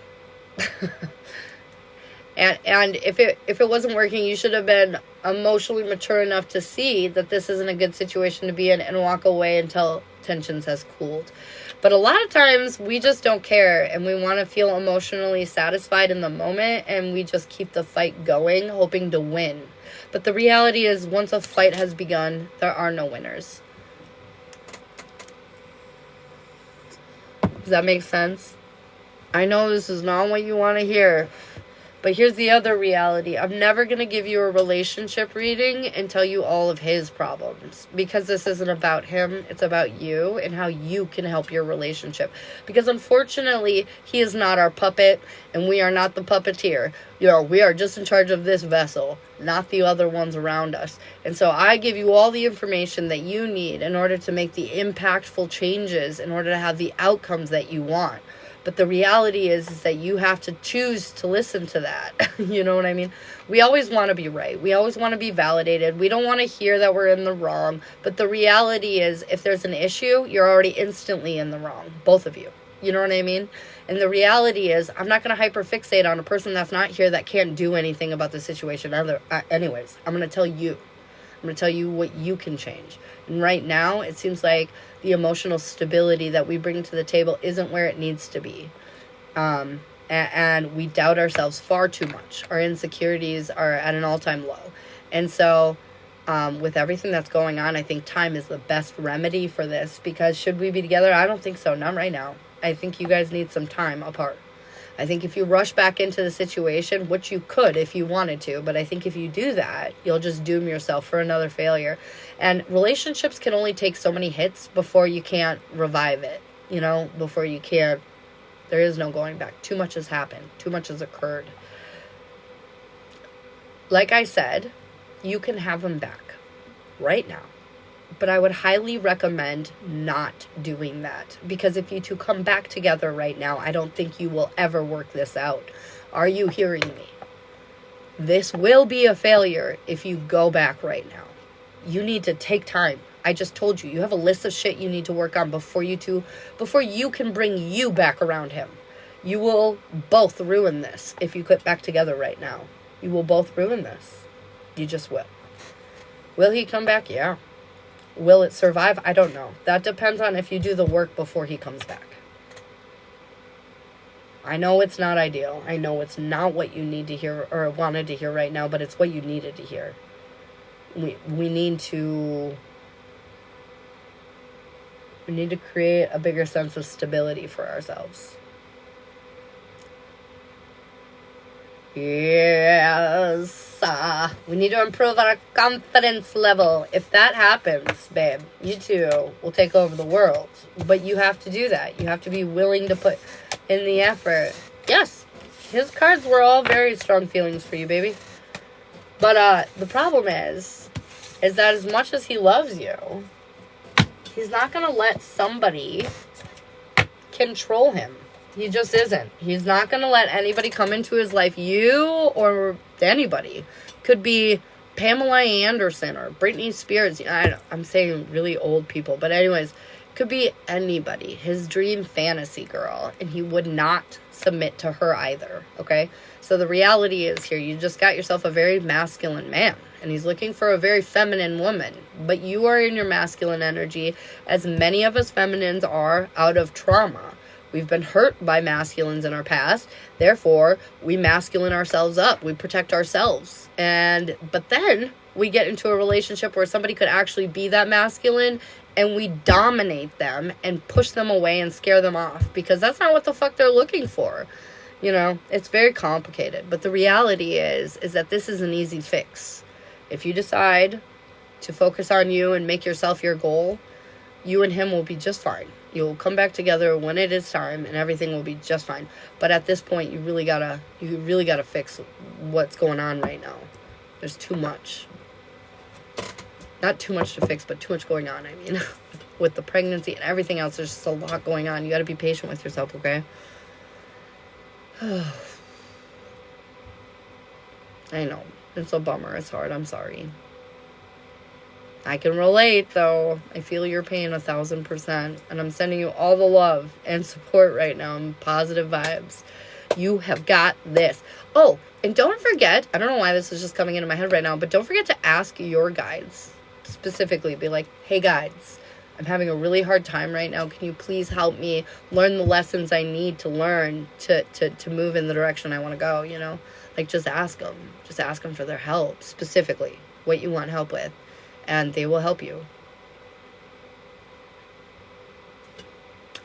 and if it wasn't working, you should have been emotionally mature enough to see that this isn't a good situation to be in and walk away until tensions has cooled. But a lot of times we just don't care, and we want to feel emotionally satisfied in the moment, and we just keep the fight going, hoping to win. But the reality is, once a fight has begun, there are no winners. Does that make sense? I know this is not what you want to hear, but here's the other reality. I'm never going to give you a relationship reading and tell you all of his problems, because this isn't about him. It's about you and how you can help your relationship. Because unfortunately, he is not our puppet, and we are not the puppeteer. We are just in charge of this vessel, not the other ones around us. And so I give you all the information that you need in order to make the impactful changes, in order to have the outcomes that you want. But the reality is that you have to choose to listen to that. You know what I mean? We always want to be right. We always want to be validated. We don't want to hear that we're in the wrong. But the reality is, if there's an issue, you're already instantly in the wrong. Both of you. You know what I mean? And the reality is, I'm not going to hyperfixate on a person that's not here that can't do anything about the situation. Anyways, I'm going to tell you. I'm going to tell you what you can change. And right now, it seems like the emotional stability that we bring to the table isn't where it needs to be. And we doubt ourselves far too much. Our insecurities are at an all-time low. And so, with everything that's going on, I think time is the best remedy for this. Because should we be together? I don't think so. Not right now. I think you guys need some time apart. I think if you rush back into the situation, which you could if you wanted to, but I think if you do that, you'll just doom yourself for another failure. And relationships can only take so many hits before you can't revive it, you know, before you can't, there is no going back. Too much has happened. Too much has occurred. Like I said, you can have him back right now. But I would highly recommend not doing that. Because if you two come back together right now, I don't think you will ever work this out. Are you hearing me? This will be a failure if you go back right now. You need to take time. I just told you, you have a list of shit you need to work on before you can bring you back around him. You will both ruin this if you get back together right now. You will both ruin this. You just will. Will he come back? Yeah. Will it survive? I don't know. That depends on if you do the work before he comes back. I know it's not ideal. I know it's not what you need to hear or wanted to hear right now, but it's what you needed to hear. We need to create a bigger sense of stability for ourselves. Yes. We need to improve our confidence level. If that happens, babe, you two will take over the world. But you have to do that. You have to be willing to put in the effort. Yes, his cards were all very strong feelings for you, baby. But the problem is that as much as he loves you, he's not going to let somebody control him. He just isn't. He's not going to let anybody come into his life. You or anybody. Could be Pamela Anderson or Britney Spears. I'm saying really old people. But anyways, could be anybody. His dream fantasy girl. And he would not submit to her either. Okay? So the reality is here, you just got yourself a very masculine man. And he's looking for a very feminine woman. But you are in your masculine energy, as many of us feminines are, out of trauma. We've been hurt by masculines in our past. Therefore, we masculine ourselves up. We protect ourselves. But then we get into a relationship where somebody could actually be that masculine and we dominate them and push them away and scare them off because that's not what the fuck they're looking for. You know, it's very complicated. But the reality is that this is an easy fix. If you decide to focus on you and make yourself your goal, you and him will be just fine. You'll come back together when it is time and everything will be just fine. But at this point, you really gotta fix what's going on right now. There's too much. Not too much to fix, but too much going on, I mean. With the pregnancy and everything else, there's just a lot going on. You gotta be patient with yourself, okay? I know. It's a bummer. It's hard. I'm sorry. I can relate, though. I feel your pain 1,000%. And I'm sending you all the love and support right now and positive vibes. You have got this. Oh, and don't forget, I don't know why this is just coming into my head right now, but don't forget to ask your guides. Specifically, be like, hey, guides, I'm having a really hard time right now. Can you please help me learn the lessons I need to learn to move in the direction I want to go, you know? Like, just ask them. Just ask them for their help, specifically, what you want help with. And they will help you.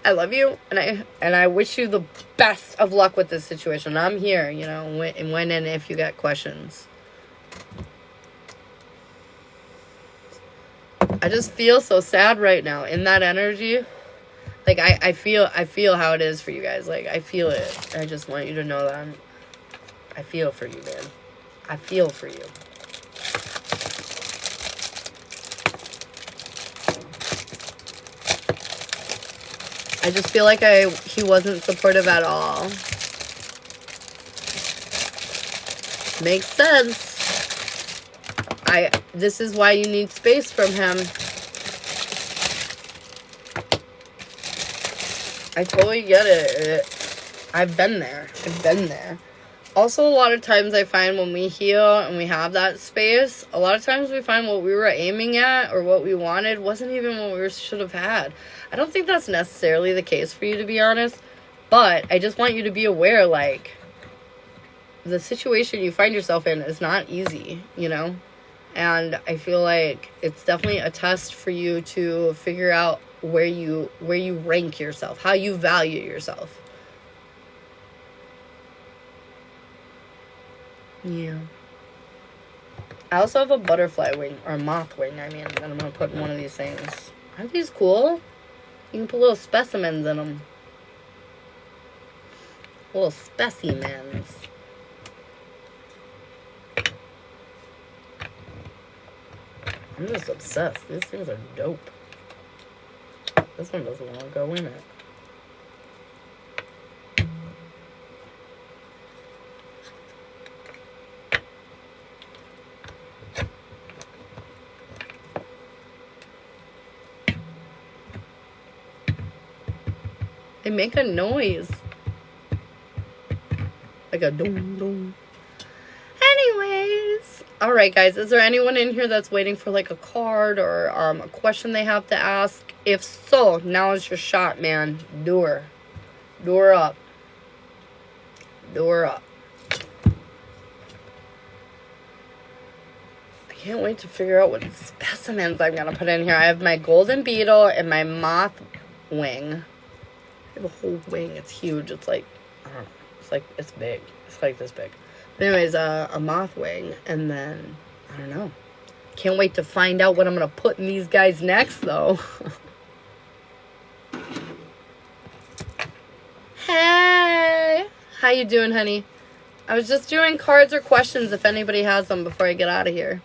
I love you, and I wish you the best of luck with this situation. I'm here, you know, when and if you got questions. I just feel so sad right now in that energy. Like, I feel how it is for you guys. Like, I feel it. I just want you to know that I feel for you, man. I feel for you. I just feel like he wasn't supportive at all. Makes sense. This is why you need space from him. I totally get it. I've been there. Also, a lot of times I find when we heal and we have that space, a lot of times we find what we were aiming at or what we wanted wasn't even what we should have had. I don't think that's necessarily the case for you, to be honest. But I just want you to be aware, like, the situation you find yourself in is not easy, you know? And I feel like it's definitely a test for you to figure out where you rank yourself, how you value yourself. Yeah. I also have a butterfly wing, or a moth wing, I mean, that I'm going to put in one of these things. Aren't these cool? You can put little specimens in them. Little specimens. I'm just obsessed. These things are dope. This one doesn't want to go in it. They make a noise. Like a dong dong. Anyways. Alright guys, is there anyone in here that's waiting for like a card or a question they have to ask? If so, now is your shot, man. Do her. Do her up. Do her up. I can't wait to figure out what specimens I'm going to put in here. I have my golden beetle and my moth wing. I have a whole wing. It's huge. It's like, I don't know. It's like, it's big. It's like this big. But anyways, a moth wing. And then, I don't know. Can't wait to find out what I'm going to put in these guys next, though. Hey! How you doing, honey? I was just doing cards or questions if anybody has them before I get out of here.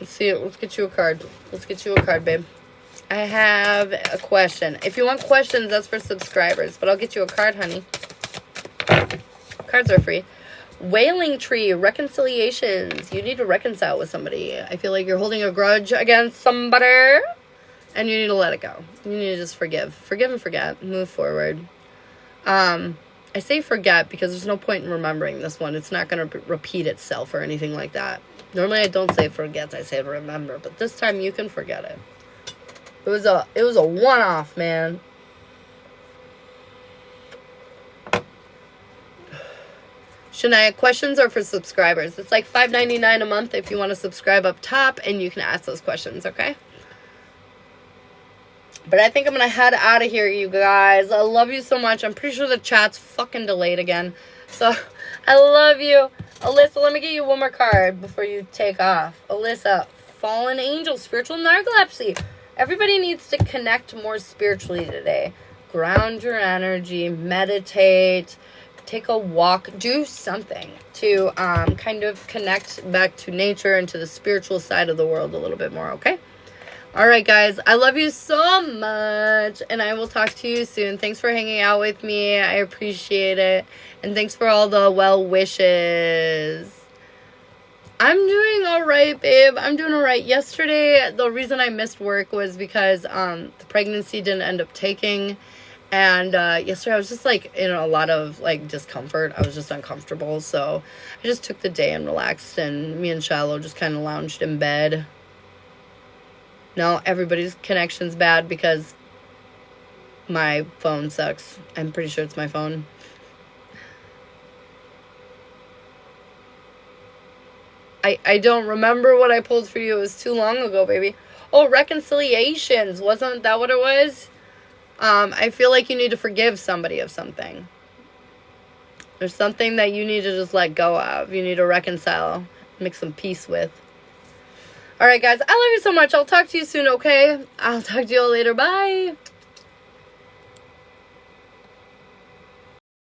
Let's see it. Let's get you a card. Let's get you a card, babe. I have a question. If you want questions, that's for subscribers. But I'll get you a card, honey. Cards are free. Wailing tree. Reconciliations. You need to reconcile with somebody. I feel like you're holding a grudge against somebody. And you need to let it go. You need to just forgive. Forgive and forget. Move forward. I say forget because there's no point in remembering this one. It's not going to repeat itself or anything like that. Normally I don't say forget. I say remember. But this time you can forget it. It was a one-off, man. Shania, questions are for subscribers. It's like $5.99 a month if you want to subscribe up top, and you can ask those questions, okay? But I think I'm going to head out of here, you guys. I love you so much. I'm pretty sure the chat's fucking delayed again. So, I love you. Alyssa, let me get you one more card before you take off. Alyssa, Fallen Angel, Spiritual Narcolepsy. Everybody needs to connect more spiritually today. Ground your energy, meditate, take a walk, do something to kind of connect back to nature and to the spiritual side of the world a little bit more, okay? All right, guys, I love you so much, and I will talk to you soon. Thanks for hanging out with me. I appreciate it, and thanks for all the well wishes. I'm doing all right, babe. I'm doing all right. Yesterday, the reason I missed work was because the pregnancy didn't end up taking. And yesterday, I was just, like, in a lot of, like, discomfort. I was just uncomfortable. So I just took the day and relaxed. And me and Shiloh just kind of lounged in bed. Now, everybody's connection's bad because my phone sucks. I'm pretty sure it's my phone. I don't remember what I pulled for you. It was too long ago, baby. Oh, reconciliations. Wasn't that what it was? I feel like you need to forgive somebody of something. There's something that you need to just let go of. You need to reconcile. Make some peace with. Alright, guys. I love you so much. I'll talk to you soon, okay? I'll talk to you all later. Bye.